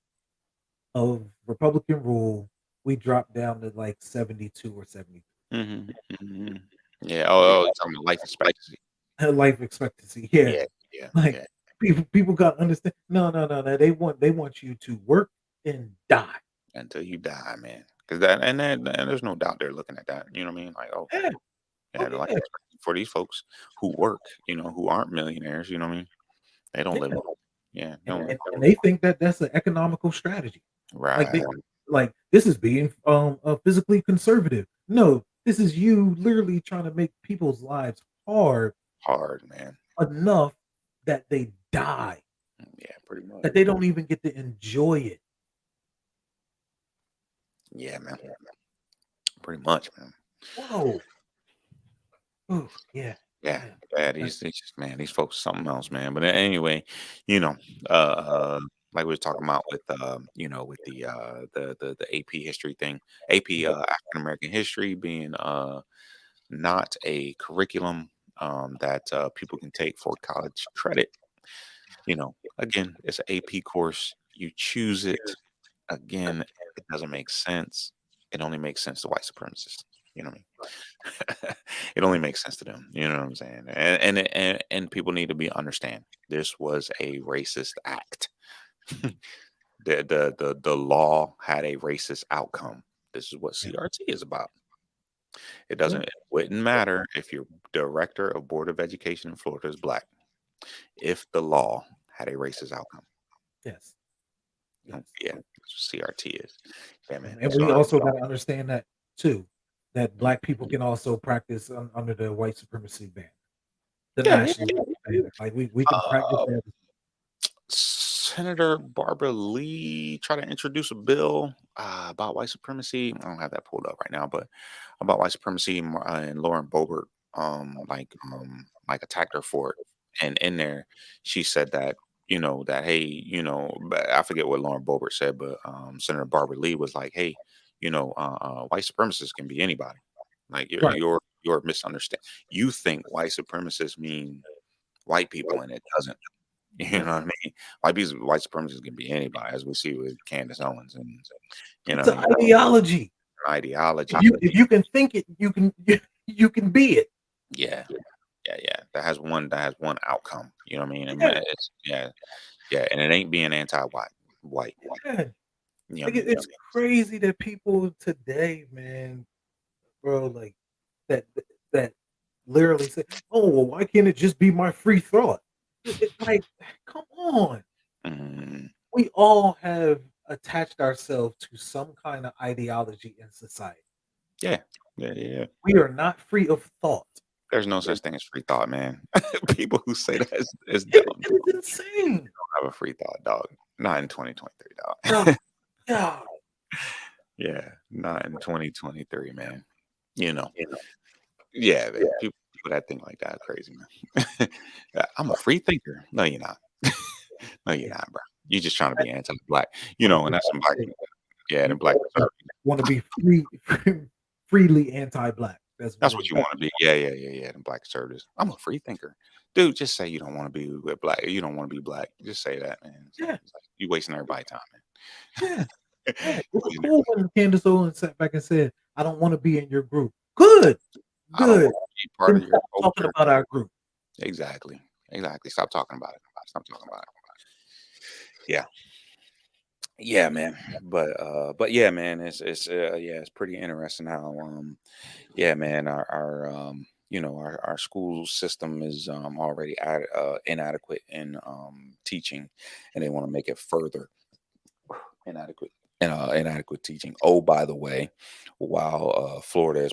of Republican rule, we dropped down to like 72 or 73. mhm, mhm. Yeah, oh, you're talking about life expectancy. Life expectancy, yeah. Yeah, yeah, Like yeah. people got to understand. No, no, no, no. They want you to work and die. Until you die, man. Because and there's no doubt they're looking at that. You know what I mean? Like, okay, Yeah. yeah, Oh the life yeah. expectancy for these folks who work, who aren't millionaires. You know what I mean? They don't live Yeah. long. Yeah, they And, don't live and, and they think that that's an economical strategy. Like right, they this is being physically conservative. No, this is you literally trying to make people's lives hard hard, man. enough that they die, Yeah, pretty much. that they don't even get to enjoy it. Yeah, man. Pretty much, man. Whoa. Ooh, yeah. Yeah, Yeah. yeah. Uh, These folks are something else, man. But anyway, you know, uh, like we were talking about with with the AP history thing, AP African American history being not a curriculum that people can take for college credit. Again, it's an AP course. You choose it. Again, it doesn't make sense. It only makes sense to white supremacists. You know what I mean? It only makes sense to them. You know what I'm saying? And people need to be understand. This was a racist act. The law had a racist outcome. This is what yeah. CRT is about. Yeah. It wouldn't matter if your director of Board of Education in Florida is black, if the law had a racist outcome. Yes. Yes. Yeah, that's what CRT is. Yeah, man. And So we also got to understand that too, that mm, black people can also practice under the white supremacy ban, the yeah, yeah, national yeah. banner. Like we can practice Uh, that. Senator Barbara Lee tried to introduce a bill about white supremacy. I don't have that pulled up right now, but about white supremacy and Lauren Boebert. like attacked her for it. And in there, she said that, that, hey, but I forget what Lauren Boebert said, but Senator Barbara Lee was like, hey, white supremacists can be anybody. Like Right. you're misunderstanding. You think white supremacists mean white people, and it doesn't. You know Yeah. what I mean? White supremacists can be anybody, as we see with Candace Owens, and It's what I an mean, ideology. If ideology. you can think it, you can you can be it. Yeah, yeah. That has one outcome. You know what I mean? Yeah. It's, yeah, and it ain't being white. Yeah. You know what I Like mean? it's crazy that people today, man, bro, like that that literally say, "Oh, well, why can't it just be my free thought?" Like, come on. Mhm. We all have attached ourselves to some kind of ideology in society. Yeah, yeah. We are not free of thought. There's no such thing as free thought, man. People who say that is It, dumb. it is insane. Have a free thought, dog. Not in 2023, Oh, dog. God. Yeah, not in 2023, man. You know. Yeah, man. People that think like that are crazy, man. Yeah, I'm a free thinker. No, you're not. No, you're Yeah. not, bro. You're just trying to be anti-black. Want to And be that's some black yeah, people. Yeah, the you black conservatives. want to be free, freely anti-black. That's That's what what it you is. want to be. Yeah. The black conservatives. I'm a free thinker. Dude, just say you don't want to be with black. You don't want to be black. Just say that, man. Yeah, It's like, you wasting everybody's time, yeah, man. yeah. It You was wasting cool everybody's- when Candace Owens sat back and said, "I don't want to be in your group." Good, I don't good. want to be part Then of your stop talking culture. about our group. Exactly. Exactly. Stop talking about it. Stop talking about it. Yeah. Yeah, man. But yeah, man, it's pretty interesting how yeah, man, our school system is already inadequate in teaching, and they want to make it further inadequate inadequate teaching. Oh, by the way, while Florida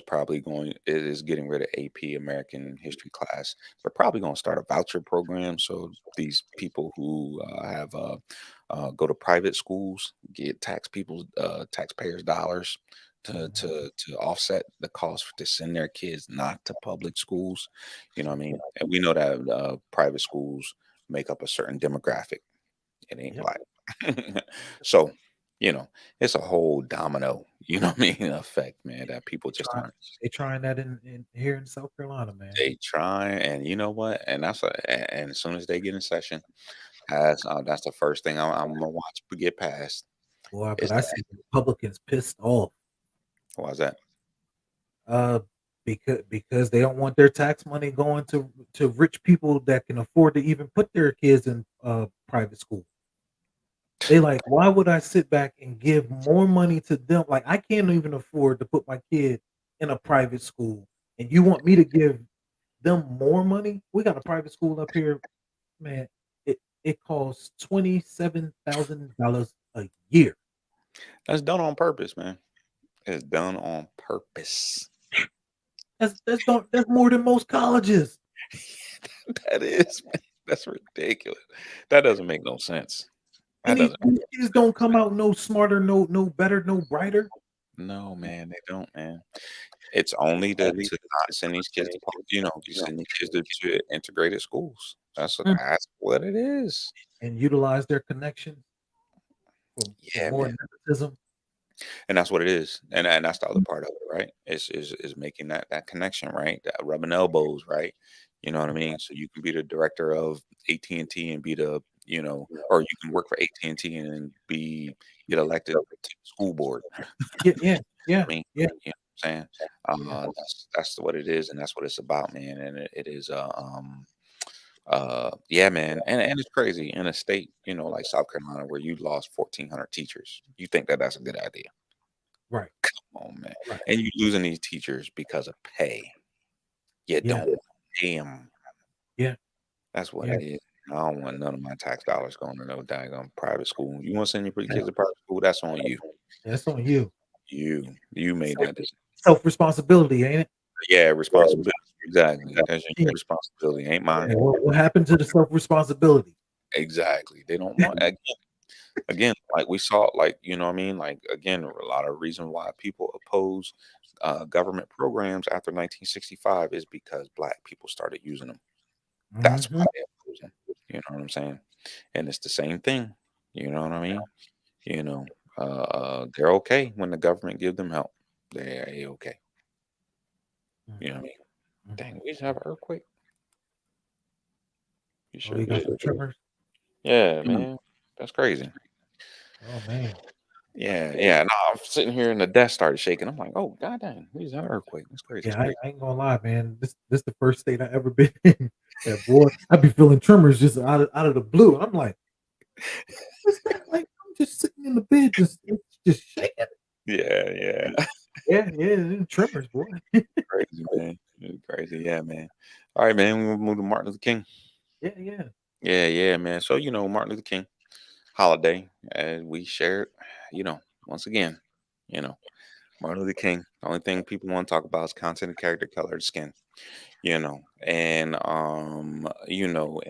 is getting rid of AP American History class, they're probably going to start a voucher program. So these people who have go to private schools get taxpayers' dollars Mhm. to offset the cost to send their kids not to public schools. You know what I mean? And we know that private schools make up a certain demographic. It ain't Yep. black. So, you know, it's a whole domino, what I mean, effect, man, that people just Try, aren't. they trying that in here in South Carolina, man. They try, and you know what? And and as soon as they get in session, that's the first thing I'm gonna watch get passed. Boy, but Is I that see Republicans pissed off. why's that? Uh, because they don't want their tax money going to rich people that can afford to even put their kids in private school. They like, why would I sit back and give more money to them? Like, I can't even afford to put my kid in a private school, and you want me to give them more money? We got a private school up here, man. It costs $27,000 a year. That's done on purpose, man. It's done on purpose. That's more than most colleges. That is, man. That's ridiculous. That doesn't make no sense. That And these, doesn't. these kids don't come out no smarter, no better, no brighter. No, man, they don't, man. It's only to not send these kids to to send these kids to integrated schools. Mm. That's what it is. And utilize their connections for Yeah, more man, nepotism. and that's what it is, and that's the other part of it, right? Is making that connection, right? That rubbing elbows, right? You know what I mean? So you can be the director of AT&T and be the or you can work for AT&T and then get elected to the school board. Yeah, yeah, yeah, I mean, yeah, you know what I'm saying? yeah. That's what it is, and that's what it's about, man. And it is yeah, man, and it's crazy in a state, like South Carolina, where you lost 1,400 teachers. You think that that's a good idea? Right, Oh man, right. and you losing these teachers because of pay. You Yeah, don't pay them. yeah, That's what yeah, it is. I don't want none of my tax dollars going to no daggone private school. You want to send your yeah. kids to private school? That's on you. That's on you. You made Self that decision. self responsibility, ain't it? Yeah, responsibility. Exactly. That's Yeah. your responsibility. Ain't mine. Yeah, what happened to the self responsibility? Exactly. They don't want again. Again, like we saw, like, you know what I mean? Like, again, a lot of reason why people oppose government programs after 1965 is because black people started using them. That's why Mhm. they oppose them. You know what I'm saying? And it's the same thing. You know what I mean? You know, they're okay when the government give them help. They're okay. You know what I Mhm. mean? Mhm. Dang, we just have an earthquake. You Oh, sure you got did. some tremors? Yeah, man. That's crazy. Oh, man. Yeah, yeah. No, I'm sitting here and the desk started shaking. I'm like, oh god dang, we just had an earthquake. That's crazy. Yeah, I ain't gonna lie, man. This the first state I ever been in that, boy, I be feeling tremors just out of the blue. I'm like, "What's that?" Like, I'm just sitting in the bed, just it's just shaking. Yeah, yeah. Yeah, yeah, them tremors, boy. Crazy, man. It's crazy. Yeah, man. All right, man. We'll move to Martin Luther King. Yeah, yeah. Yeah, yeah, man. So, Martin Luther King holiday, as we shared, once again, you know, Martin Luther King. The only thing people want to talk about is content and character, color, skin, and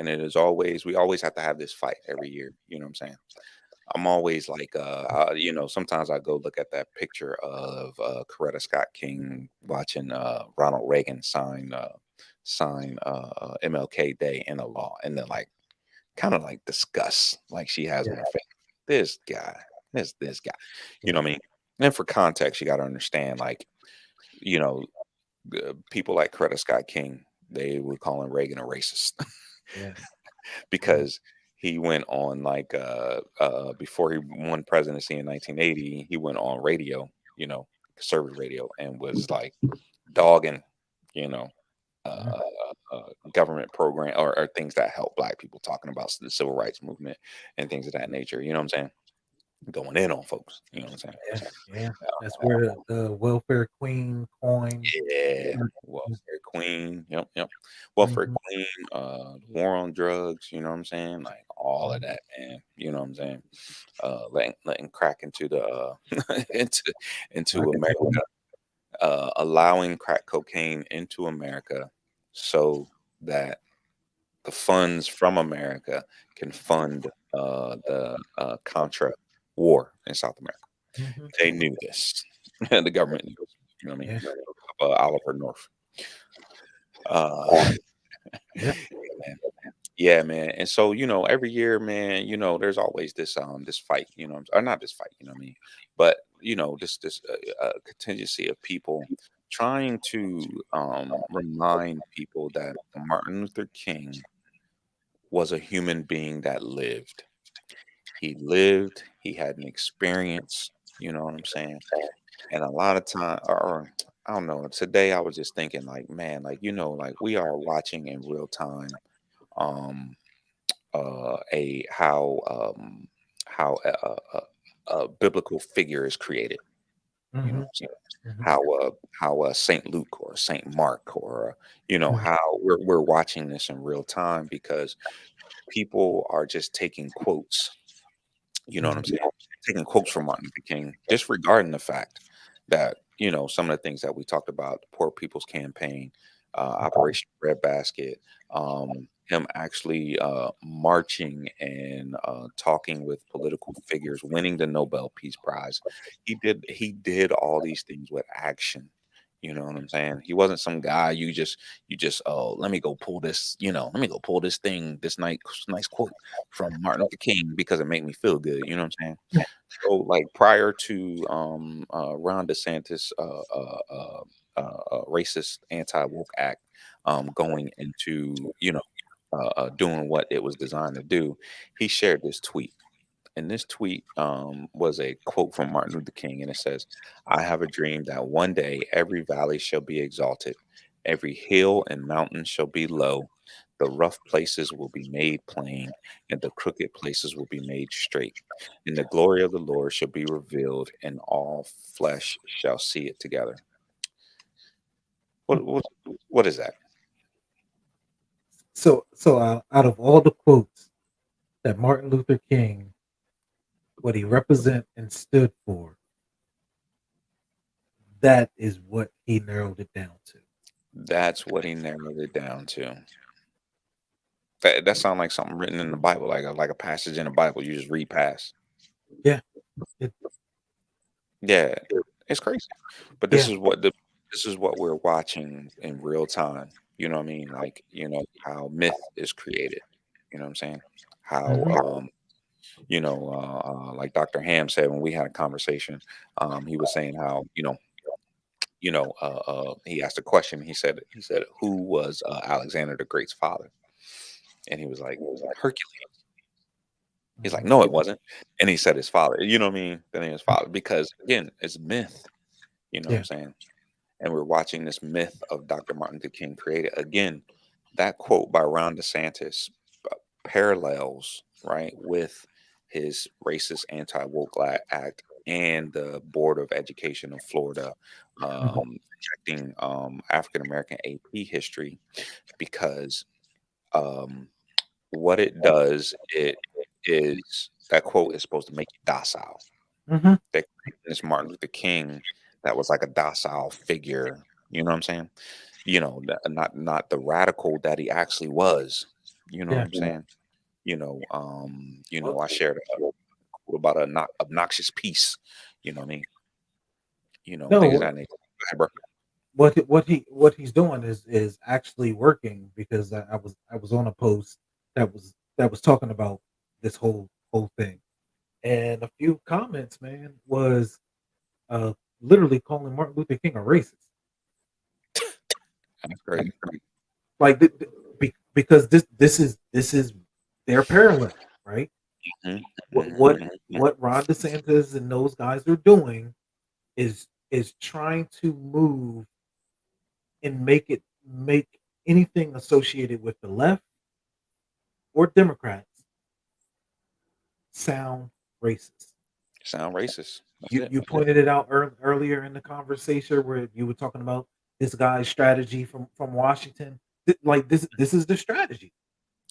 it is always, we always have to have this fight every year. You know what I'm saying? I'm always like, sometimes I go look at that picture of Coretta Scott King watching Ronald Reagan sign MLK Day in a law, and then like kind of like disgust like she has Yeah, on her face. This guy, this guy, you know yeah, what I mean? And for context, you got to understand, like, you know, people like Coretta Scott King, they were calling Reagan a racist. yeah, yeah. Because he went on, like, before he won presidency in 1980, he went on radio, conservative radio, and was like dogging, you know, Mhm. government program, or things that help black people, talking about the civil rights movement and things of that nature. You know what I'm saying? Going in on folks. You know what I'm Yeah, yeah. That's where the welfare queen coin. saying? Yeah. Mhm, Welfare Queen. Yep, yep. Welfare mhm, Queen, war on drugs, you know what I'm saying? Like all of mhm. that, man. You know what I'm saying? Letting crack into the into Black America, people. allowing crack cocaine into America so that the funds from America can fund the Contra war in South America. Mhm. They knew this. The government knew this. You know what I mean? Yeah, Oliver North. Uh, yeah. man. Yeah, man. And so, every year, man, there's always this fight, or not this fight, you know what I mean? But, this contingency of people trying to remind people that Martin Luther King was a human being that lived. He lived, he had an experience, you know what I'm saying? And a lot of time, or I don't know, today I was just thinking, like, man, like, like we are watching in real time um a how a biblical figure is created. You know what Mhm, I'm saying? mhm, How Saint Luke or Saint Mark, or mhm, how we're watching this in real time, because people are just taking quotes. You know what I'm mhm. saying? Taking quotes from Martin Luther King, disregarding the fact that, some of the things that we talked about, the Poor People's Campaign, Operation Breadbasket, him actually marching and talking with political figures, winning the Nobel Peace Prize. He did all these things with action. You know what I'm saying? He wasn't some guy you just, oh, let me go pull this, let me go pull this thing, this nice quote from Martin Luther King because it made me feel good. You know what I'm saying? So, like, prior to Ron DeSantis, racist anti woke act, going into, doing what it was designed to do, he shared this tweet. And this tweet was a quote from Martin Luther King, and it says, "I have a dream that one day every valley shall be exalted, every hill and mountain shall be low, the rough places will be made plain, and the crooked places will be made straight. And the glory of the Lord shall be revealed, and all flesh shall see it together." What is that? So out of all the quotes that Martin Luther King, what he represent and stood for, that is what he narrowed it down to. That's what he narrowed it down to. That sounds like something written in the Bible, like a passage in the Bible you just read past. Yeah. It, Yeah, it's crazy. But yeah. this is what we're watching in real time. You know what I mean? Like, how myth is created. You know what I'm saying? How Mhm. like Dr. Ham said when we had a conversation, he was saying how, he asked a question. He said, who was Alexander the Great's father? And he was like, Hercules. He's like, Mhm. no, it wasn't. And he said his father. You know what I mean? The name his father. Because again, it's myth. You know what I'm Yeah. saying? And we're watching this myth of Dr. Martin Luther King created. Again, that quote by Ron DeSantis parallels, right, with his racist anti-woke act and the Board of Education of Florida Mhm. rejecting African American AP history because um, what it does, it is that quote is supposed to make you docile. Mhm. They created this Martin Luther King that was like a docile figure. You know what I'm saying? Not the radical that he actually was. You know what Yeah. I'm saying? I shared a quote about an obnoxious piece. You know what I mean? Things of No. that nature. Go ahead, bro. What he's doing is actually working because I was on a post that was talking about this whole thing, and a few comments, man, was uh literally calling Martin Luther King a racist. That's crazy. Like because this is their parallel, right? Mhm, What mhm, what mhm, mhm. what Ron DeSantis and those guys are doing is trying to move and make anything associated with the left or Democrats sound racist. Sound racist. That's You it. you pointed it out earlier in the conversation where you were talking about this guy's strategy from Washington. Like this is the strategy.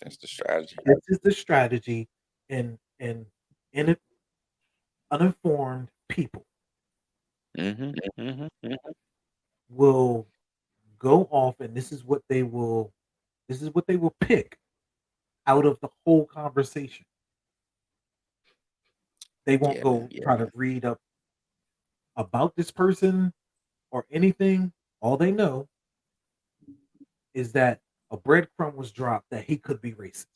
That's the strategy. This is the strategy, and uninformed people Mhm, mhm, mhm. will go off, and this is what they will pick out of the whole conversation. They won't Yeah, man. go try to read up about this person or anything. All they know is that a breadcrumb was dropped that he could be racist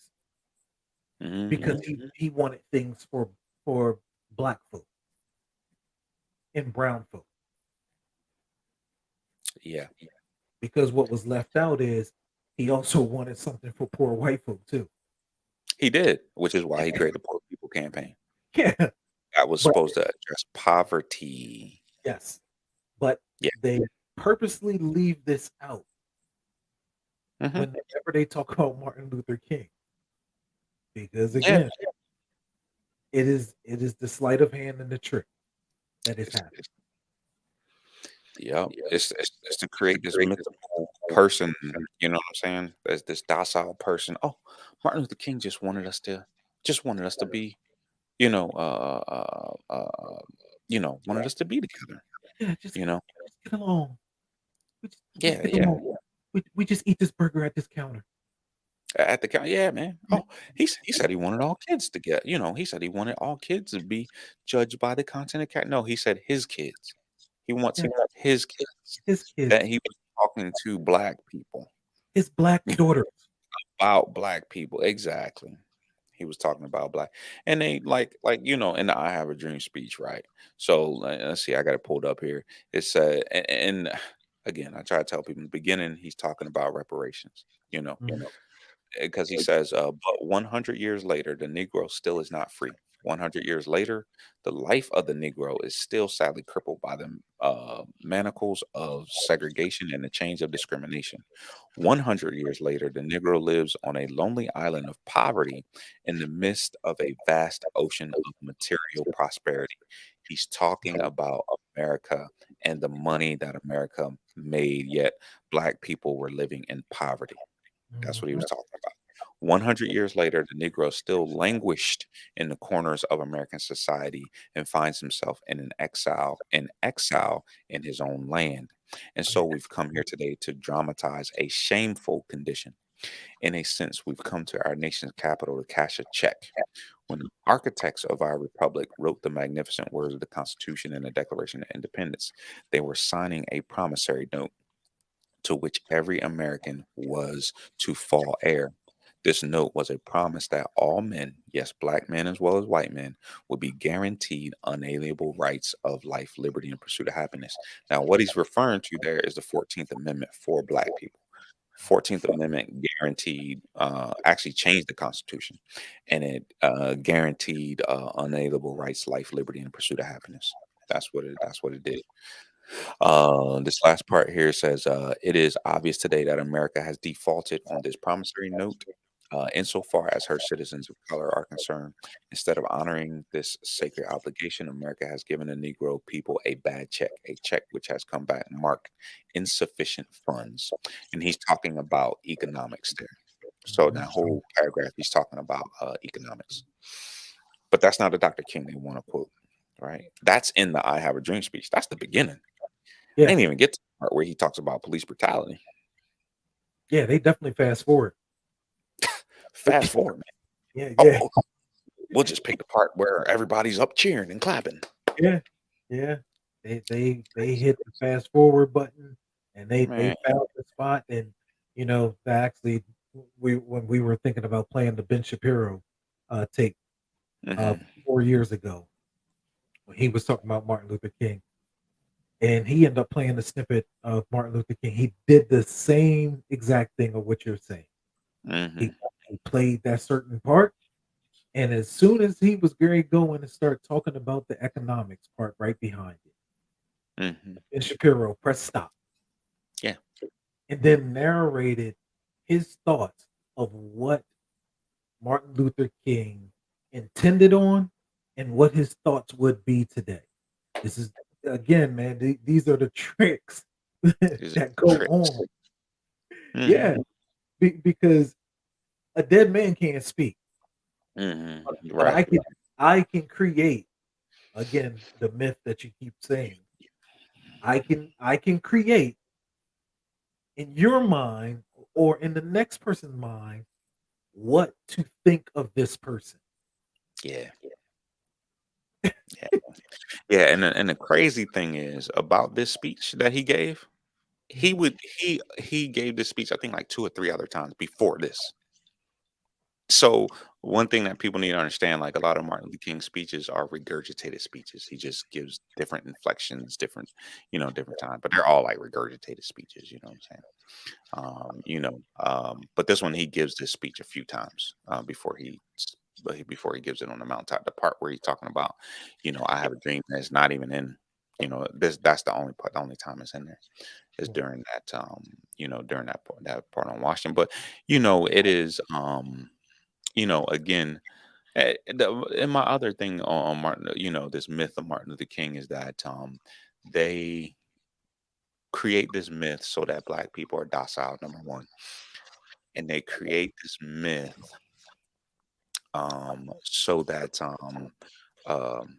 because Mhm. he wanted things for black folk and brown folk. Yeah, Because what was left out is he also wanted something for poor white folk too. he did, which is why he created the Poor People Campaign. Yeah, That was but supposed to address poverty. yes, but Yeah. they purposely leave this out Mhm. whenever they talk about Martin Luther King because Yeah. again, it is the sleight of hand and the trick that is It's, happening. it's yeah. It's to create this mythical person. You know what I'm saying? As this docile person. Oh, Martin Luther King just wanted us to be. You know. Wanted us to be together. Yeah, just You know. just get along. We just Yeah. get Yeah. along. We just eat this burger at this counter. At the count, yeah, man. Yeah, Oh, he said he wanted all kids to get. He said he wanted all kids to be judged by the content of cat. No, he said his kids. He wants yeah, his kids. his That kids, he was talking to black people his black daughters. about black people. Exactly. He was talking about black, and they in the "I Have a Dream" speech, right? So let's see, I got it pulled up here. It said, and again, I try to tell people in the beginning, he's talking about reparations. You know, Mhm. because he says, but 100 years later, the Negro still is not free. 100 years later, the life of the Negro is still sadly crippled by the manacles of segregation and the chains of discrimination. 100 years later, the Negro lives on a lonely island of poverty in the midst of a vast ocean of material prosperity. He's talking about America and the money that America made, yet Black people were living in poverty. That's what he Mhm. was talking about. 100 years later, the Negro still languished in the corners of American society and finds himself in exile in his own land. And Yeah. so we've come here today to dramatize a shameful condition. In a sense, we've come to our nation's capital to cash a check. When the architects of our republic wrote the magnificent words of the Constitution and the Declaration of Independence, they were signing a promissory note to which every American was to fall heir. This note was a promise that all men, yes, black men as well as white men, would be guaranteed unalienable rights of life, liberty, and pursuit of happiness. Now, what he's referring to there is the 14th Amendment for black people. 14th Amendment guaranteed, actually changed the Constitution, and it guaranteed unalienable rights, life, liberty, and pursuit of happiness. That's what it did. This last part here says, it is obvious today that America has defaulted on this promissory note. Insofar as her citizens of color are concerned, instead of honoring this sacred obligation, America has given the Negro people a bad check, a check which has come back marked insufficient funds. And he's talking about economics there. So Mhm. that whole paragraph, he's talking about economics. But that's not the Dr. King they want to quote, right? That's in the I Have a Dream speech. That's the beginning. They Yeah, didn't even get to the part where he talks about police brutality. yeah, they definitely fast forward. Fast forward, man. Yeah, yeah, Oh, we'll just pick the part where everybody's up cheering and clapping. yeah, yeah. They hit the fast forward button, and they Man. found the spot. And they actually, we when we were thinking about playing the Ben Shapiro tape uh Hmm. 4 years ago, when he was talking about Martin Luther King, and he ended up playing the snippet of Martin Luther King. He did the same exact thing of what you're saying. He Hmm. he played that certain part, and as soon as he was going to go in and start talking about the economics part right behind it, Hmm. and Shapiro pressed stop Yeah. and then narrated his thoughts of what Martin Luther King intended on and what his thoughts would be today. This is again, man. These are the tricks These are that go tricks. on. Hmm. Yeah, because a dead man can't speak, Hmm. but Right. I can create again the myth that you keep saying. I can create in your mind or in the next person's mind what to think of this person. Yeah. Yeah. Yeah. And the crazy thing is about this speech that he gave, Mhm. he gave this speech, I think like two or three other times before this. So one thing that people need to understand, like a lot of Martin Luther King speeches are regurgitated speeches. He just gives different inflections, different, different times, but they're all like regurgitated speeches. You know what I'm saying? But this one he gives this speech a few times before he gives it on the mountaintop. The part where he's talking about, I have a dream that's not even in, this that's the only part, the only time it's in there is Yeah. during during that part on Washington. But it is again. And my other thing on Martin, this myth of Martin Luther King is that they create this myth so that black people are docile, number one, and they create this myth so that um,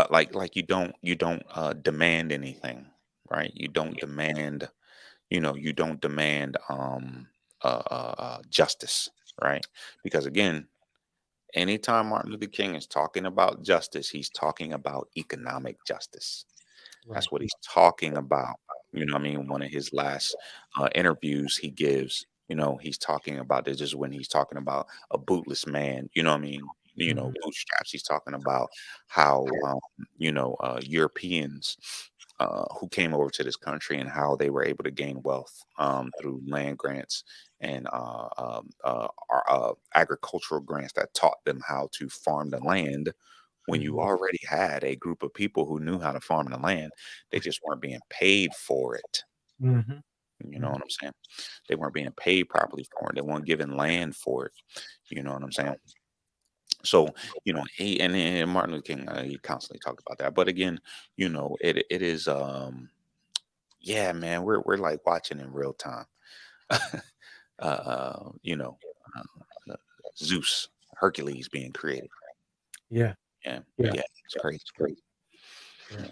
like you don't demand anything, right? You don't demand justice, right? Because again, anytime Martin Luther King is talking about justice, he's talking about economic justice. Right. That's what he's talking about. I mean, one of his last interviews he gives, he's talking about this is when he's talking about a bootless man, what I mean, Mhm. bootstraps. He's talking about how, Europeans who came over to this country and how they were able to gain wealth through land grants and agricultural grants that taught them how to farm the land when you Mhm. already had a group of people who knew how to farm the land. They just weren't being paid for it. Mhm. You know Mhm. what I'm saying? They weren't being paid properly for it. They weren't given land for it. You know what I'm saying? So, he and Martin Luther King, he constantly talked about that. But again, it is yeah, man, we're like watching in real time. uh, uh, you know, uh, Zeus, Hercules being created. Yeah. Yeah, Yeah. yeah, it's crazy. It's crazy. Yeah.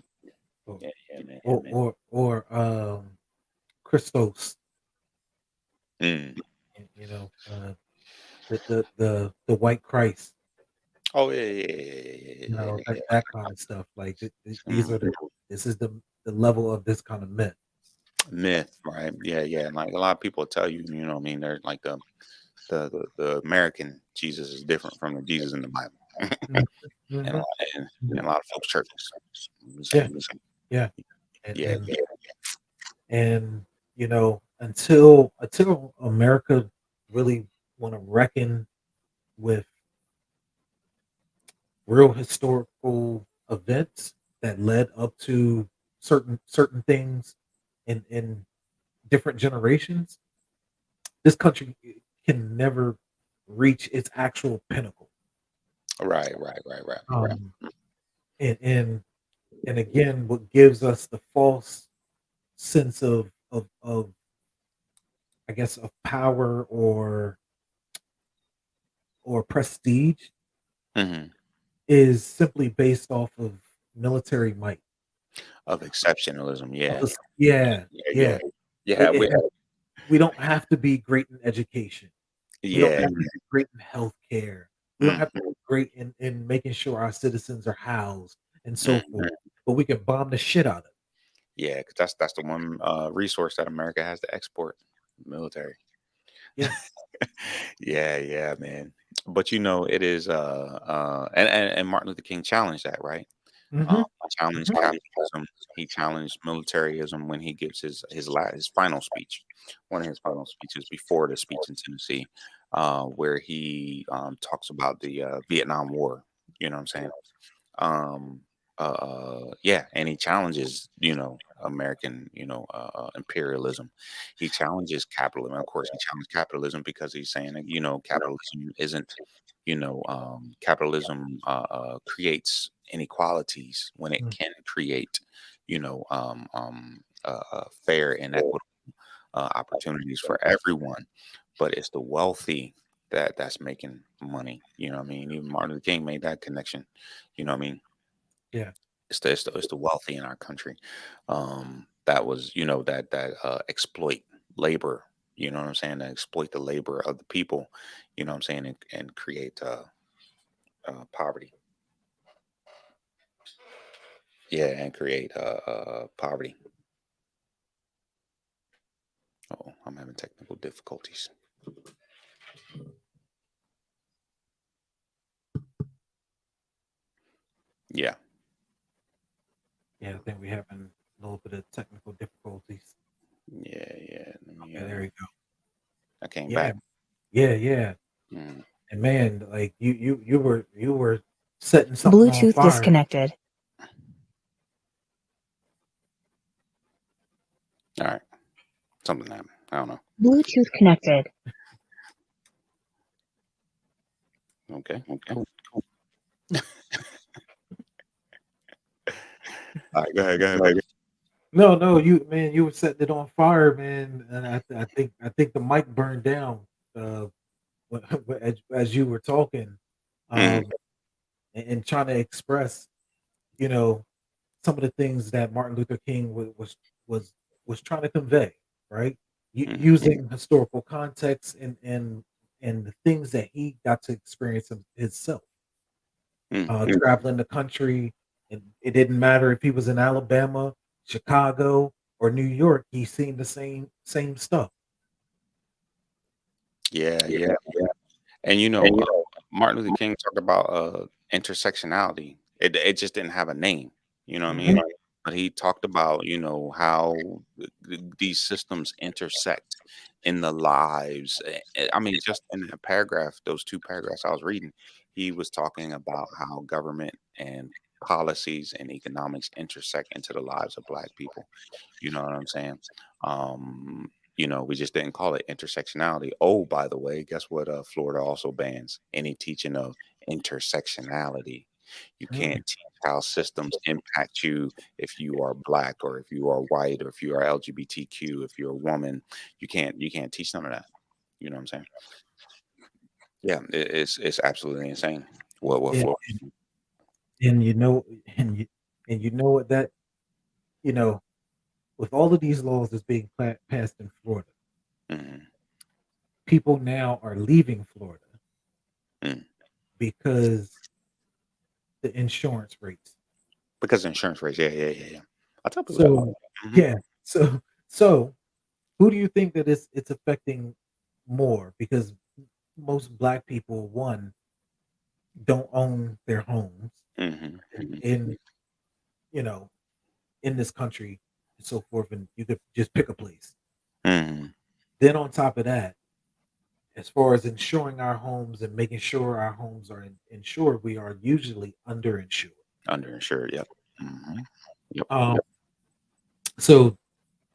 Or Yeah, yeah, man, yeah, or man. or, or Christos. Mm. The white Christ, Oh yeah, yeah, yeah, yeah, yeah, yeah, that yeah. that kind of stuff. Like these Mhm. are this is the level of this kind of myth. Myth, right? Yeah, yeah. And like a lot of people tell you, you know, what I mean, they're like the American Jesus is different from the Jesus in the Bible, Mhm, and a mhm, lot mhm. and a lot of folks churches. Yeah, Same. yeah, and Yeah, and yeah. and until America really want to reckon with real historical events that led up to certain things in different generations, this country can never reach its actual pinnacle. Right, right, right, right, right. Um, and and and again, what gives us the false sense of I guess of power or prestige Hmm. is simply based off of military might. Of exceptionalism. Of Yeah, us, yeah, yeah, yeah. yeah, yeah. We have. We don't have to be great in education. We don't Yeah. have to be great in healthcare. We don't Mm, have to be great in making sure our citizens are housed and so mm. forth. But we can bomb the shit out of it. Yeah, because that's the one resource that America has to export, military. Yeah. Yeah, yeah, man. But it is and Martin Luther King challenged that, right? Mhm. He challenged Mhm. capitalism. He challenged militarism when he gives his final speech, one of his final speeches before the speech in Tennessee, where he talks about the Vietnam War. You know what I'm saying? Um, yeah, and he challenges, American, imperialism. He challenges capitalism. Of course, he challenged capitalism because he's saying that, capitalism isn't, capitalism creates inequalities when it Mm. can create, fair and equitable opportunities for everyone, but it's the wealthy that's making money. You know what I mean? Even Martin Luther King made that connection. You know what I mean? Yeah. It's the wealthy in our country, that was exploit labor. You know what I'm saying? That exploit the labor of the people. You know what I'm saying? And create poverty. Yeah, and create poverty. Oh, I'm having technical difficulties. Yeah, Yeah, I think we having a little bit of technical difficulties. yeah, yeah. Let me. Okay, there you go. I came Yeah, back. yeah, yeah. Mm. And man, like you were setting something on Bluetooth fire. disconnected. All right, something happened. I don't know. Bluetooth connected. Okay, cool, cool. All right, go ahead, go ahead, bro. No, no, you were setting it on fire, man. And I think the mic burned down uh as you were talking, Mhm, um, and trying to express, you know, some of the things that Martin Luther King was was trying to convey, right? mhm, Using historical context and the things that he got to experience himself, mhm. traveling the country, and it didn't matter if he was in Alabama, Chicago, or New York. He seen the same stuff. Yeah, yeah. And Martin Luther King talked about intersectionality. It just didn't have a name. You know what I Mhm. mean? But he talked about how these systems intersect in the lives. I mean, just in that paragraph, those two paragraphs I was reading, he was talking about how government and policies and economics intersect into the lives of Black people. You know what I'm saying? We just didn't call it intersectionality. Oh, by the way, guess what? Florida also bans any teaching of intersectionality. You Mm. can't teach how systems impact you if you are black or if you are white or if you are LGBTQ, if you're a woman. You can't teach none of that. You know what I'm saying? Yeah, it's absolutely insane. What Yeah, Florida? and you know what that you know with all of these laws that's being passed in Florida, Mhm. people now are leaving Florida Mm. because the insurance rates. Because insurance rates, yeah, yeah, yeah, yeah. I tell people that. So Mhm. yeah, so who do you think that it's affecting more? Because most black people, one, don't own their homes Mhm, mhm, in you know in this country and so forth, and you could just pick a place. mhm. Then on top of that, as far as insuring our homes and making sure our homes are insured, we are usually underinsured. Underinsured, yep. Mhm. Yep, Um, so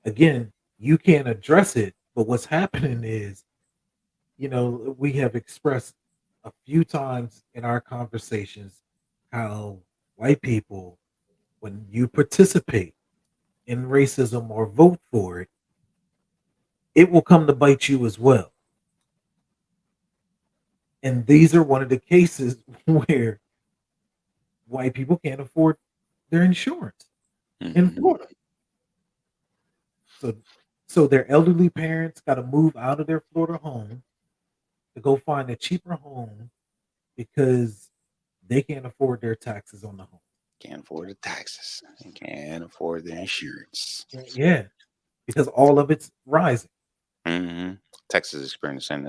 again, you can't address it, but what's happening is, we have expressed a few times in our conversations how white people, when you participate in racism or vote for it, it will come to bite you as well. And these are one of the cases where white people can't afford their insurance in mhm. Florida. So so their elderly parents got to move out of their Florida home to go find a cheaper home because they can't afford their taxes on the home. Can't afford the taxes and can't afford the insurance. Yeah, because all of it's rising. Mhm. Texas is experiencing,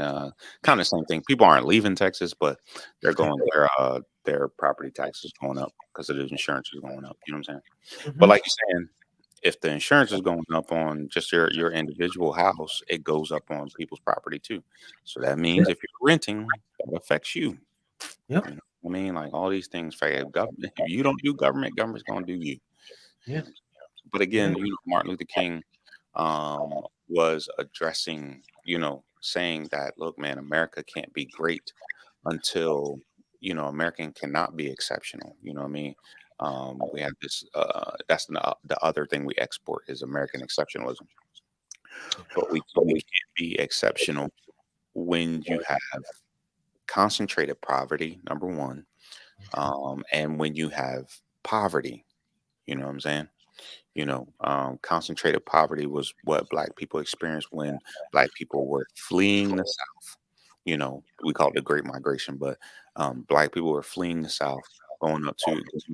kinda same thing. People aren't leaving Texas, but their property taxes going up because of the insurance is going up, you know what I'm saying? But Mhm. like you're saying, if the insurance is going up on just your individual house, it goes up on people's property too. So that means Yep, if you're renting, that affects you. yep, You know what I mean? Like all these things affect government. If you don't do government, government's gonna do you. You yeah, know? But yeah, again, Martin Luther King was addressing, saying that, look, man, America can't be great until, American cannot be exceptional. You know what I mean? We have this, that's the other thing we export is American exceptionalism. yeah. But we can't be exceptional when you have concentrated poverty, number one, Mhm. and when you have poverty, you know what I'm saying? Concentrated poverty was what Black people experienced when Black people were fleeing the South. We call it the Great Migration, but Black people were fleeing the South, going up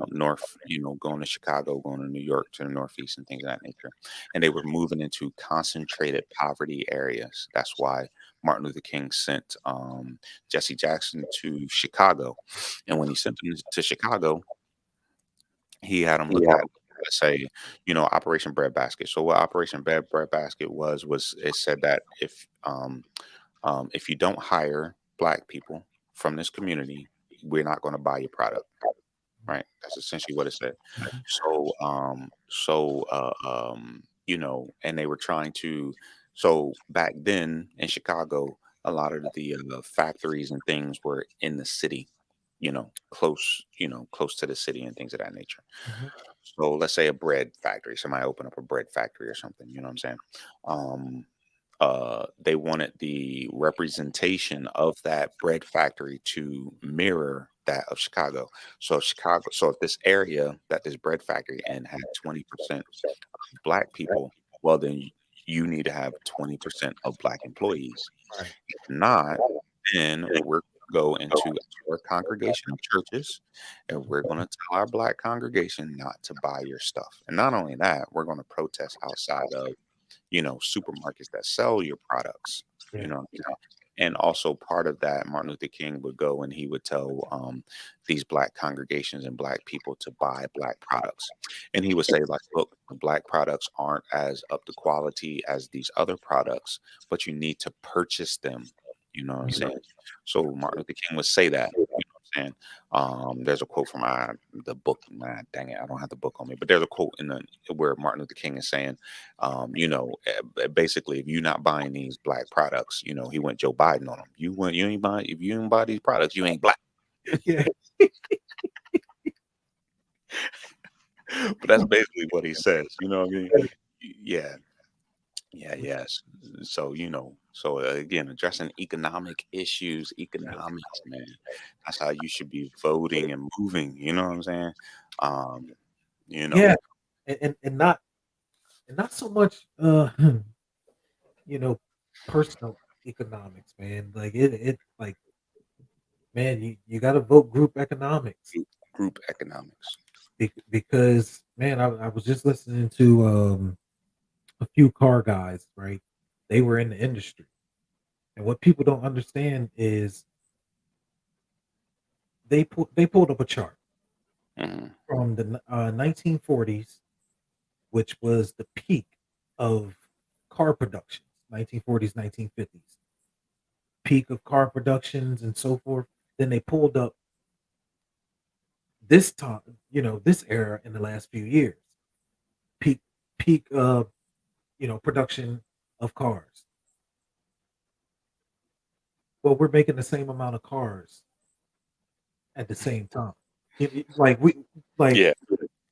north. Going to Chicago, going to New York, to the Northeast, and things of that nature. And they were moving into concentrated poverty areas. That's why Martin Luther King sent Jesse Jackson to Chicago, and when he sent him to Chicago, he had him look at, let's say, Operation Breadbasket. So what Operation Breadbasket was it said that if you don't hire Black people from this community, we're not going to buy your product. Right? That's essentially what it said. Mhm. And they were trying to. So back then in Chicago, a lot of the factories and things were in the city. Close to the city and things of that nature. Mhm. So let's say a bread factory, somebody open up a bread factory or something, you know what I'm saying? Um, they wanted the representation of that bread factory to mirror that of Chicago. So if this area that this bread factory in had 20% Black people, well, then you need to have 20% of Black employees. Right. Not, then we're go into our congregation of churches and we're going to tell our Black congregation not to buy your stuff. And not only that, we're going to protest outside of, supermarkets that sell your products. You Yeah. know what I'm saying? And also part of that, Martin Luther King would go and he would tell these Black congregations and Black people to buy Black products. And he would say, like, look, the Black products aren't as up to quality as these other products, but you need to purchase them. You know what I'm Mhm. saying? So Martin Luther King would say that. You know what I'm saying? There's a quote from the book. Man, dang it, I don't have the book on me, but there's a quote in the where Martin Luther King is saying, basically, if you're not buying these Black products, he went Joe Biden on them. You ain't buying. If you ain't buy these products, you ain't Black. Yeah. But that's basically what he says. You know what I mean? Yeah, yeah, yes. So again, addressing economic issues, economics, man. That's how you should be voting and moving. You know what I'm saying? Um, you Yeah. know, And not so much you know, personal. economics, man. Like it like man, you got to vote group economics Group economics. because man, I was just listening to a few car guys, right? They were in the industry, and what people don't understand is they pulled up a chart Hmm. from the 1940s, which was the peak of car productions, 1940s, 1950s, peak of car productions and so forth. Then they pulled up this time, this era in the last few years, peak peak production of cars. Well, we're making the same amount of cars at the same time. Like like Yeah.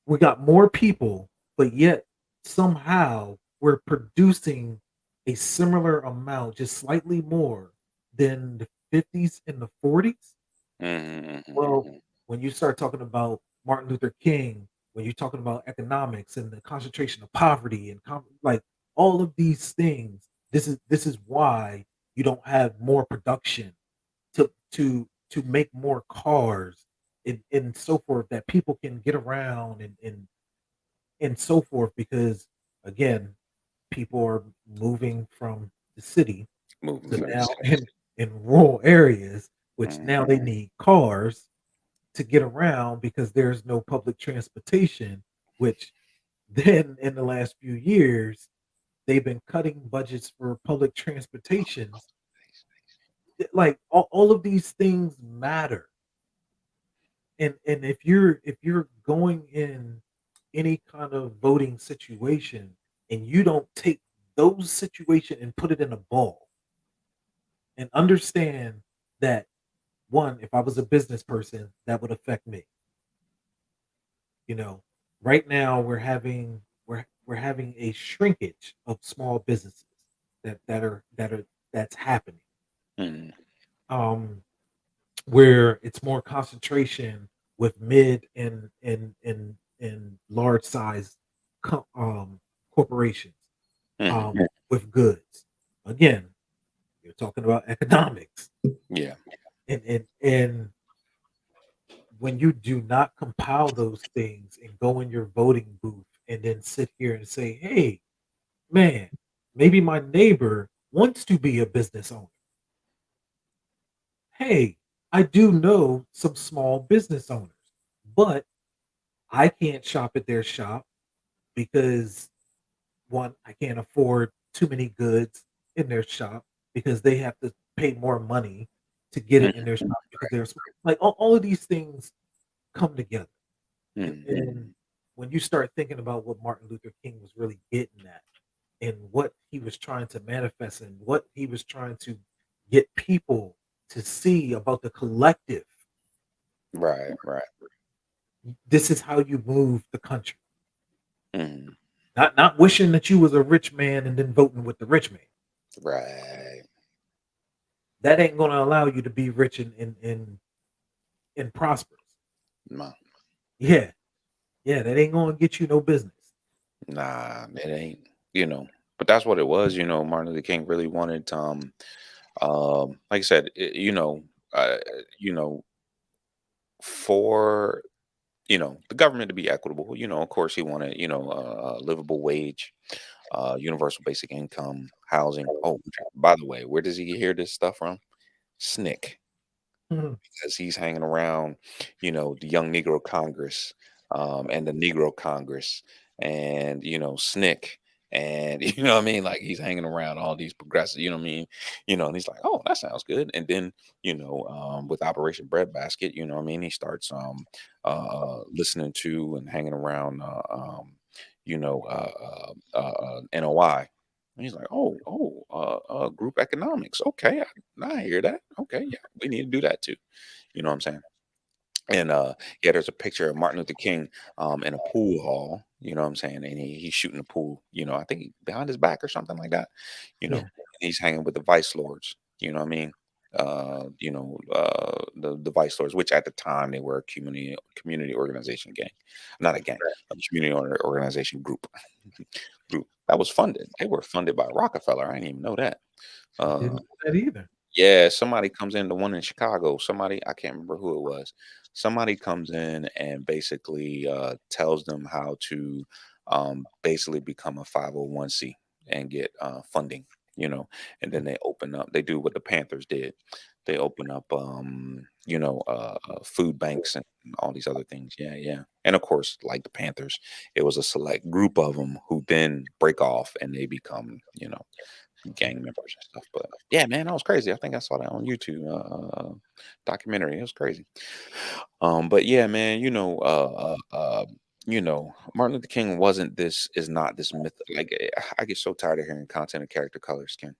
we got more people, but yet somehow we're producing a similar amount, just slightly more than the 50s and the 40s. Hmm. Well, Hmm. when you start talking about Martin Luther King, when you're talking about economics and the concentration of poverty and like all of these things, this is why you don't have more production to make more cars and so forth that people can get around and so forth because again, people are moving from the city Moving to from the now city. in rural areas, which now Hmm. they need cars to get around because there's no public transportation, which then in the last few years, they've been cutting budgets for public transportations. Like all of these things matter. And if you're going in any kind of voting situation and you don't take those situation and put it in a ball and understand that one, if I was a business person, that would affect me. You know, right now we're having a shrinkage of small businesses that's happening. Hmm. Um, where it's more concentration with mid and large size corporations Hmm. with goods. Again, you're talking about economics, Yeah. and when you do not compile those things and go in your voting booth and then sit here and say, hey, man, maybe my neighbor wants to be a business owner. Hey, I do know some small business owners, but I can't shop at their shop because one, I can't afford too many goods in their shop because they have to pay more money to get it in Hmm. their shop because there's like all of these things come together. Hmm. And when you start thinking about what Martin Luther King was really getting at and what he was trying to manifest and what he was trying to get people to see about the collective, Right. Right. this is how you move the country. Hmm. Not wishing that you was a rich man and then voting with the rich man. Right. That ain't gonna allow you to be rich and prosperous. No. Yeah, yeah, that ain't gonna get you no business. Nah, it ain't. But that's what it was. Martin Luther King really wanted, like I said, uh, you know, for the government to be equitable. Of course, he wanted a livable wage, universal basic income, housing. Oh, by the way, where does he hear this stuff from? SNCC, Mhm. because he's hanging around, the Young Negro Congress, and the Negro Congress, and SNCC, and you know what I mean. Like, he's hanging around all these progressives. You know what I mean. And he's like, oh, that sounds good. And then with Operation Breadbasket, you know what I mean. He starts listening to and hanging around NOI. And he's like, group economics. Okay, I hear that. Okay, yeah, we need to do that too. You know what I'm saying? And yeah, there's a picture of Martin Luther King in a pool hall, you know what I'm saying? And he's shooting the pool, I think behind his back or something like that, Yeah, and he's hanging with the vice lords, you know what I mean? The vice lords, which at the time they were a community organization gang, not a gang, a community organization group. Group that was funded. They were funded by Rockefeller. I didn't even know that. I Uh, didn't know that either. yeah, somebody comes in, the one in Chicago, somebody, I can't remember who it was. Somebody comes in and basically tells them how to basically become a 501c and get funding, you know, and then they open up, they do what the Panthers did. They open up, food banks and all these other things. Yeah, yeah. And of course, like the Panthers, it was a select group of them who then break off and they become, gang members and stuff. But yeah, man, that was crazy. I think I saw that on YouTube documentary. It was crazy. But yeah, man, Martin Luther King wasn't this is not this myth. Like I get so tired of hearing content of character color skin.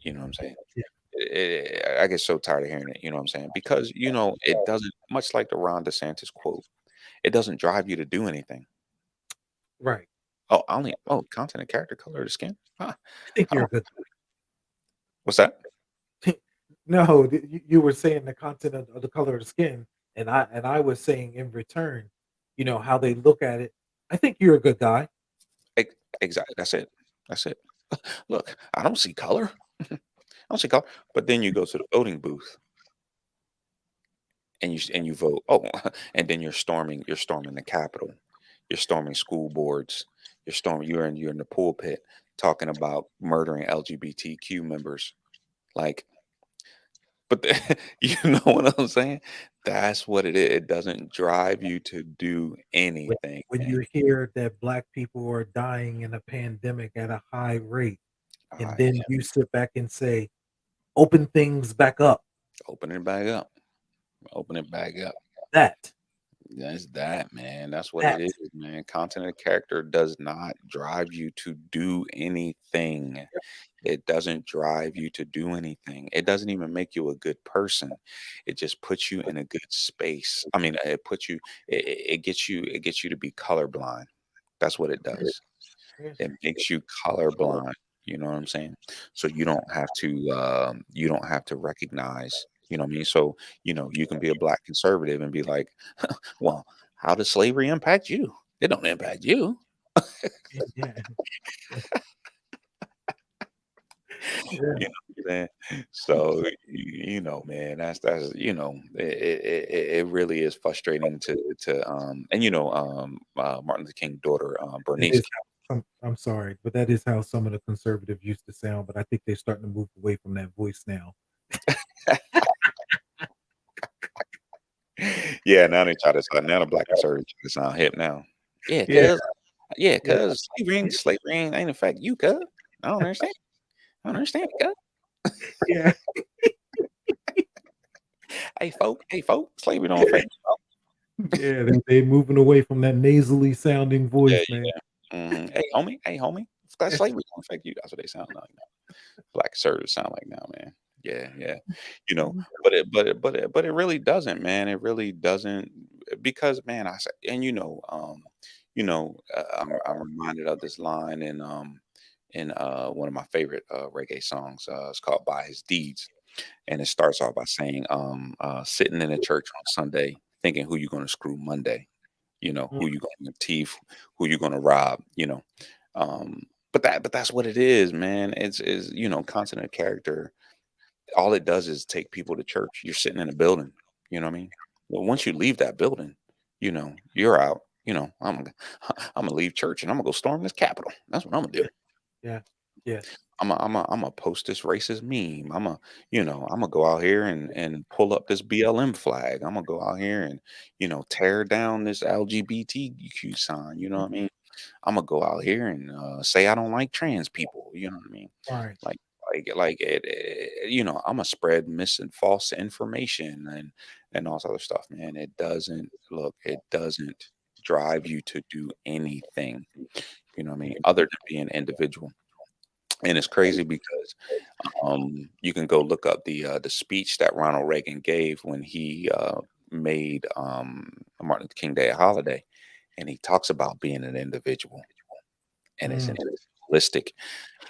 You know what I'm saying? Yeah, I get so tired of hearing it. You know what I'm saying? Because it doesn't. Much like the Ron DeSantis quote, it doesn't drive you to do anything. right. Oh, I only content of character color of the skin. Huh. I think I you're a don't. good What's that? No, you were saying the content of the color of the skin, and I was saying in return, how they look at it. I think you're a good guy. Exactly. That's it. That's it. Look, I don't see color. I don't see color. But then you go to the voting booth and you vote. Oh, and then you're storming the Capitol. You're storming school boards. You're in the pulpit talking about murdering LGBTQ members. Like, but you know what I'm saying? That's what it is. It doesn't drive you to do When anything, when man. you hear that black people are dying in a pandemic at a high rate, and then Yeah. you sit back and say, "Open things back up." Open it back up. Open it back up. That That's that, man. That's what it that is, man. Content and character does not drive you to do anything. It doesn't drive you to do anything. It doesn't even make you a good person. It just puts you in a good space. I mean, it gets you to be colorblind. That's what it does. yeah, It makes you colorblind. You know what I'm saying? So you don't have to recognize. You know what I mean? So you can be a black conservative and be like, well, how does slavery impact you? It don't impact you. yeah, yeah. You know what I'm saying? So, man, it really is frustrating to Martin Luther King's daughter, That Bernice is how I'm sorry, but that is how some of the conservative used to sound, but I think they're starting to move away from that voice now. Yeah, now the black conservatives try to sound hip now. Yeah, Yeah, cuz yeah, yeah, cuz slavery ain't affect you, cuz. I don't understand. I don't understand, cuz. yeah, Hey folk, slavery don't affect you. yeah, they moving away from that nasally sounding Yeah, voice, man. yeah. Hey homie, that slavery don't affect you. That's what they sound like now. Black conservatives sound like now, man. Yeah, yeah. But it really doesn't, man. It really doesn't because, man, I say, and I'm reminded of this line in one of my favorite reggae songs. It's called "By His Deeds," and it starts off by saying, "Sitting in a church on Sunday, thinking who you going to screw Monday." Mm, Who you gonna thief, who you gonna rob. Um, but that's what it is, man. It's constant character. All it does is take people to church. You're sitting in a building, you know what I mean? Well, once you leave that building, you're out. I'm gonna leave church and I'm gonna go storm this Capitol. That's what I'm gonna do. yeah, yes, I'm a post this racist meme. I'm gonna go out here and pull up this BLM flag. I'm gonna go out here and tear down this LGBTQ sign. You know what I mean? I'm gonna go out here and say I don't like trans people. You know what I mean? right. Like I'm gonna spread mis and false information and all this other stuff, man. It doesn't look. It doesn't drive you to do anything. You know what I mean? Other than being an individual. And it's crazy because you can go look up the speech that Ronald Reagan gave when he made Martin Luther King Day a holiday, and he talks about being an individual, and it's Mm, individualistic.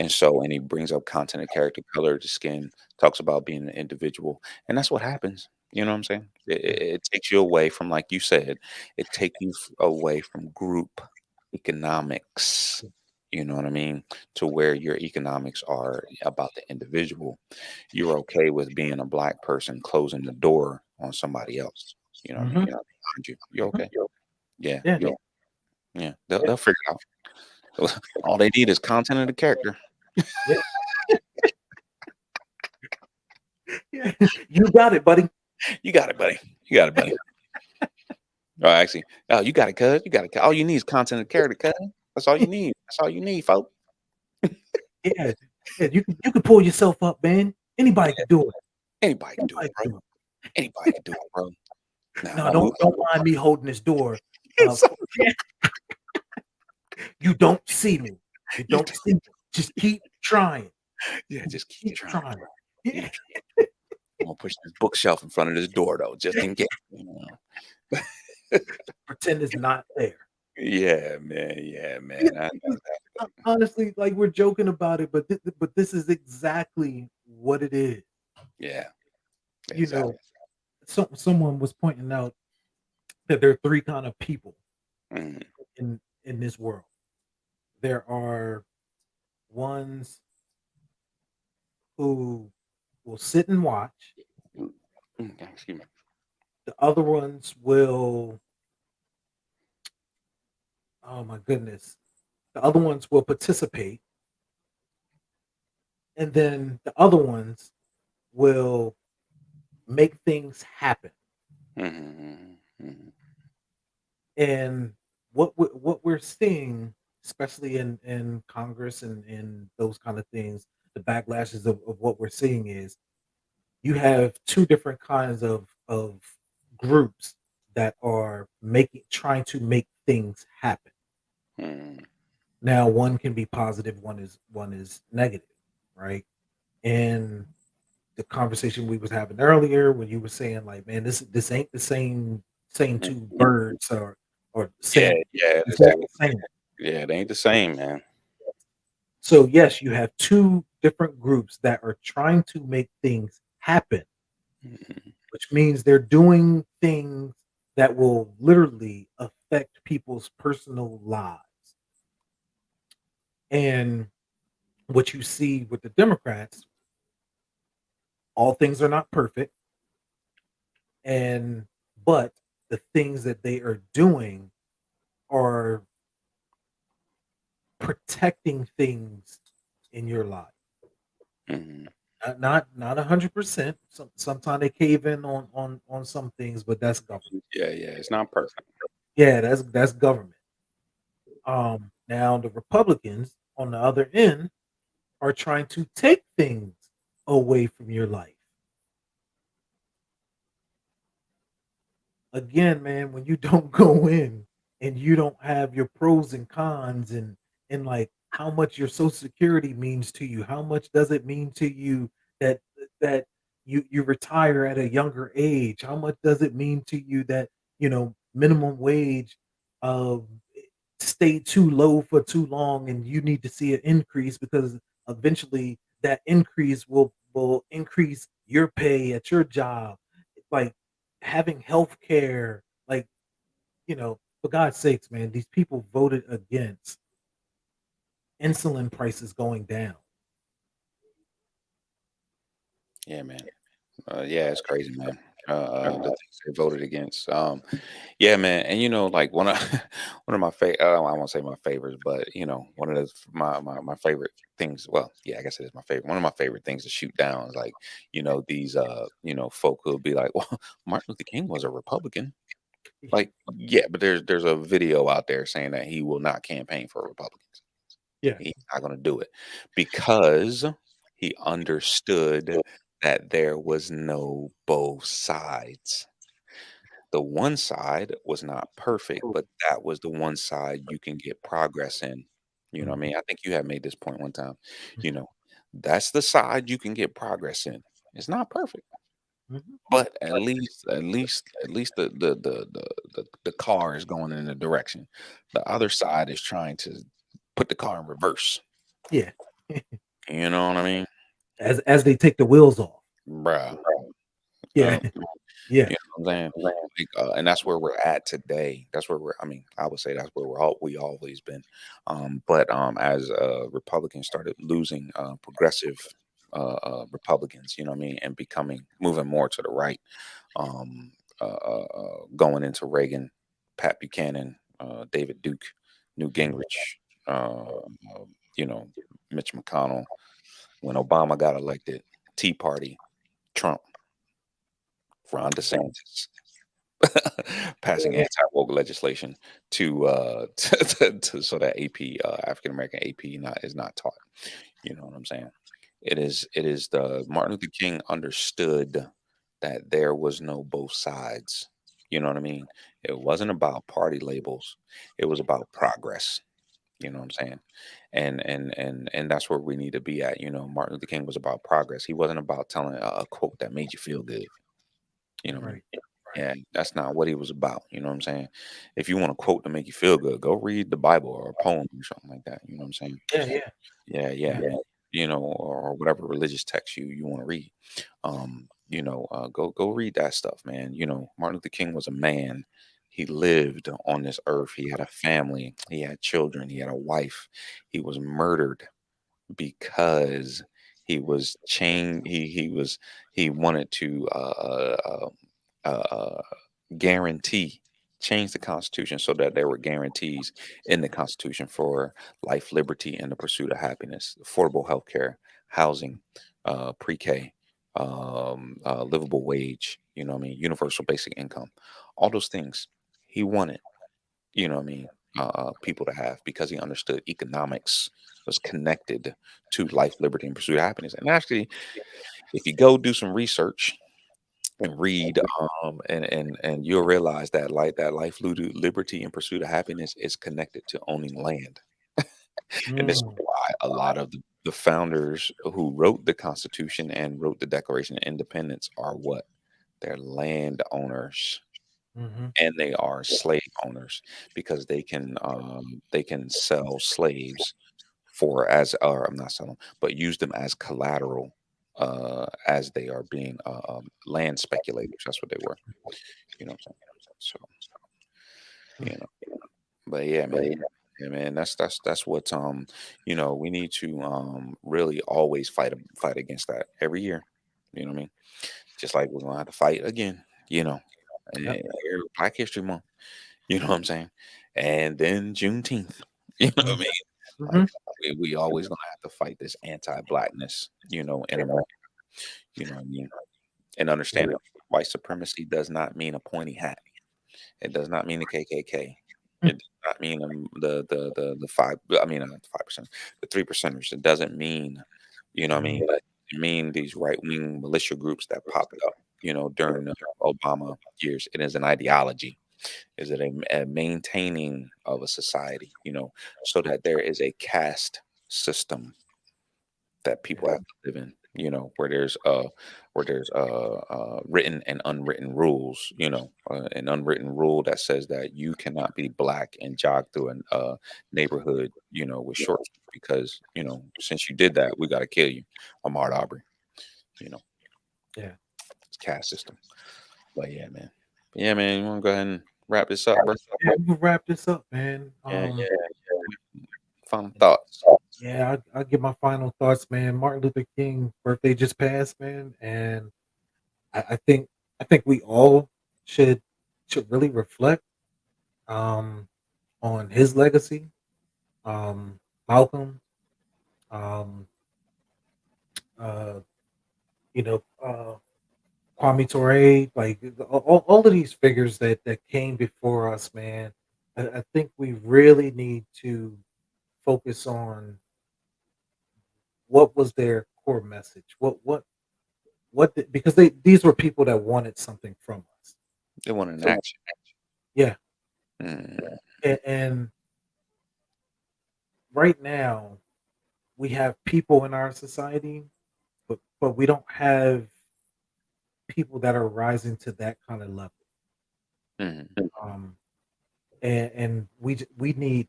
And he brings up content of character, color, the skin, talks about being an individual, and that's what happens. You know what I'm saying? It, yeah, it it takes you away from, like you said, it takes you away from group economics. You know what I mean? to where your economics are about the individual, you're okay with being a black person closing the door on somebody else. You know what I mean? Mhm, Behind you. You're mhm. okay. Yeah. Yeah, Yeah. yeah, They'll figure it out. All they need is content of the character. yeah, yeah. You got it, buddy. You got it, buddy. You got it, buddy. Oh, actually, oh, you got it, cuz. You got it. All you need is content of the character, cuz. That's all you need. That's all you need, folks. Yeah, yeah. You can pull yourself up, man. Anybody can do it. Anybody can do it, Anybody bro. can do it. Anybody can do it, bro. Nah, No, nah. don't mind me holding this door. It's so- Yeah, you don't see me. You you don't see me. Just keep trying. yeah, just keep Keep trying, trying. bro. Yeah. Keep trying. I'm gonna push this bookshelf in front of this door though, just in case. Pretend it's not there. Yeah, man. Yeah, Yeah, man. I know because that. honestly, like we're joking about it, but this is exactly what it is. Yeah, You exactly. know, someone was pointing out that there are three kind of people Mhm. in this world. There are ones who will sit and watch. Excuse me. The other ones will, oh my goodness, the other ones will participate, and then the other ones will make things happen. Mhm, mhm, And what we're seeing, especially in Congress and those kind of things, the backlashes of what we're seeing is you have two different kinds of groups that are making trying to make things happen. mhm. Now, one can be positive, one is negative, right? And the conversation we was having earlier when you were saying like, man, this ain't the same Mhm. two birds or Yeah, same yeah. it's not the same. Yeah, it ain't the same, man. So yes, you have two different groups that are trying to make things happen, Mhm, which means they're doing things that will literally affect people's personal lives. And what you see with the Democrats, all things are not perfect, and but the things that they are doing are protecting things in your life. mhm. Not 100%. Sometimes they cave in on some things, but that's government. Yeah, yeah. It's not perfect. Yeah, that's government. Now the Republicans on the other end are trying to take things away from your life. Again, man, when you don't go in and you don't have your pros and cons and like how much your social security means to you, how much does it mean to you that that you retire at a younger age? How much does it mean to you that, minimum wage uh stay too low for too long and you need to see an increase because eventually that increase will increase your pay at your job, like having health care, like, for God's sakes, man, these people voted against insulin prices going down. Yeah, man. Yeah, it's crazy, man. The things they voted against. Yeah, man. And like one of one of my favorite. I won't say my favorites, but one of my favorite things. Well, yeah, I guess it is my favorite. One of my favorite things to shoot down is like these folk who'll be like, well, Martin Luther King was a Republican. Like, yeah, but there's a video out there saying that he will not campaign for Republicans. Yeah. He's not going to do it because he understood that there was no both sides. The one side was not perfect, but that was the one side you can get progress in. You know what I Mhm, mean? I think you had made this point one time. You mhm, know, that's the side you can get progress in. It's not perfect, mhm. but at least the car is going in a direction. The other side is trying to put the car in reverse. Yeah. You know what I mean? As they take the wheels off. Bruh. Yeah. Yeah. You know what I'm saying? Like, and that's where we're at today. That's where we're. I mean, I would say that's where we always been. But as Republicans started losing progressive Republicans, you know what I mean, and becoming moving more to the right, um, going into Reagan, Pat Buchanan, David Duke, Newt Mhm. Gingrich, you know, Mitch McConnell. When Obama got elected, Tea Party, Trump, Ron DeSantis, passing Yeah. anti-woke legislation to so that AP African American AP not is not taught. You know what I'm saying? It is the Martin Luther King understood that there was no both sides. You know what I mean? It wasn't about party labels. It was about progress. You know what I'm saying? And that's where we need to be at. You know, Martin Luther King was about progress. He wasn't about telling a quote that made you feel good. You know what I mean? Right. Yeah, that's not what he was about. You know what I'm saying? If you want a quote to make you feel good, go read the Bible or a poem or something like that. You know what I'm saying? Yeah. Yeah. Yeah, yeah, Yeah. man. You know, or whatever religious text you want to read. Go read that stuff, man. You know, Martin Luther King was a man. He lived on this earth. He had a family. He had children. He had a wife. He was murdered because he was chained. He wanted to guarantee change the Constitution so that there were guarantees in the Constitution for life, liberty, and the pursuit of happiness, affordable health care, housing, pre-K, livable wage. You know what I mean? Universal basic income, all those things he wanted. You know what I mean? People to have because he understood economics was connected to life, liberty, and pursuit of happiness. And actually, if you go do some research and read, and you'll realize that life, liberty, and pursuit of happiness is connected to owning land. And this is Mm. why a lot of the founders who wrote the Constitution and wrote the Declaration of Independence are what? They're landowners Mhm. and they are slave owners because they can sell slaves for as or I'm not selling, but use them as collateral as they are being land speculators. That's what they were. You know what I'm saying? So Mm. you know, but yeah, man. Yeah, man. That's what we need to really always fight against that every year. You know what I mean? Just like we're gonna have to fight again. You know, Yep. here, Black History Month. You know what I'm saying? And then Juneteenth. You know what I Mm. mean? Like Mhm. we always gonna have to fight this anti-blackness. In America. You know what I mean? And Yeah. understand that white supremacy does not mean a pointy hat. It does not mean the KKK. Mm. It does not mean the five. I mean, not the 5%, the 3%ers. It doesn't mean, you know what I Mhm. mean. It mean these right wing militia groups that popped up, during the Obama years. It is an ideology. Is it a maintaining of a society? So that there is a caste system that people Yeah. have to live in, where there's written and unwritten rules, an unwritten rule that says that you cannot be black and jog through a neighborhood, with shorts because, since you did that, we got to kill you. Ahmaud Arbery, you know, Yeah. it's caste system. But yeah, man. But yeah, man, you want to go ahead and wrap this up, bro? Yeah, we can wrap this up, man. Yeah, yeah. Final And thoughts. yeah, I'll give my final thoughts, man. Martin Luther King birthday just passed, man, and I think we all should really reflect um on his legacy. Malcolm, um, uh, you know, Kwame Ture, like all of these figures that came before us, man. I think we really need to focus on what was their core message. Because these were people that wanted something from us. They want an So action. yeah, Mm, and right now we have people in our society, but we don't have people that are rising to that kind of level. mhm. Um, and we need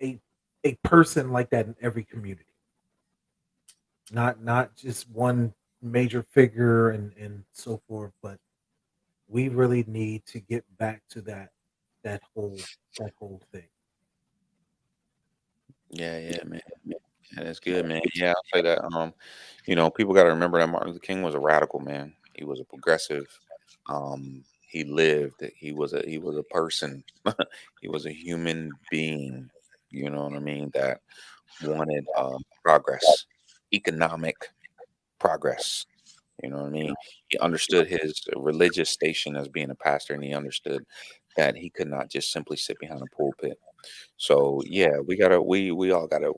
a a person like that in every community, not just one. major figure and so forth, but we really need to get back to that whole thing. Yeah, yeah, man. Yeah, that's good, man. Yeah, I'll say that. People got to remember that Martin Luther King was a radical man. He was a progressive. He lived. He was a person. He was a human being. You know what I mean? That wanted progress, economic progress. You know what I mean? He understood his religious station as being a pastor, and he understood that he could not just simply sit behind a pulpit. So yeah, we all gotta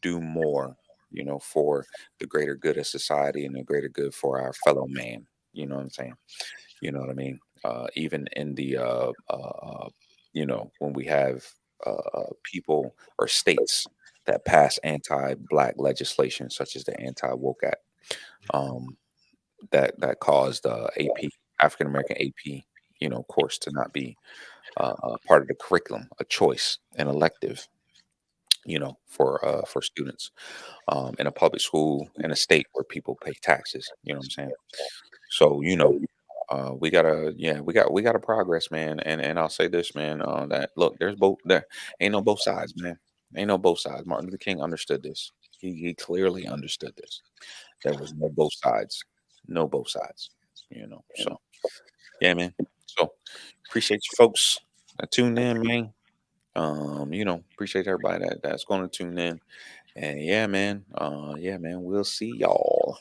do more, for the greater good of society and the greater good for our fellow man. You know what I'm saying? You know what I mean? Even in the when we have people or states that pass anti-black legislation, such as the anti-woke act, um, that caused AP African American AP course to not be part of the curriculum, a choice, an elective, for students in a public school in a state where people pay taxes. You know what I'm saying? So we gotta progress, man. And I'll say this, man. That look, there ain't no both sides, man. Ain't no both sides. Martin Luther King understood this. He clearly understood this. There was no both sides, no both sides. So yeah, man. So appreciate you folks that tuned in, man. Appreciate everybody that's going to tune in. And yeah, man, we'll see y'all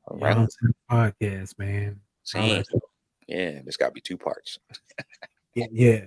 around Y'all the to the podcast, man. Holla scene. at you. Yeah, there's got to be two parts. Yeah, yeah.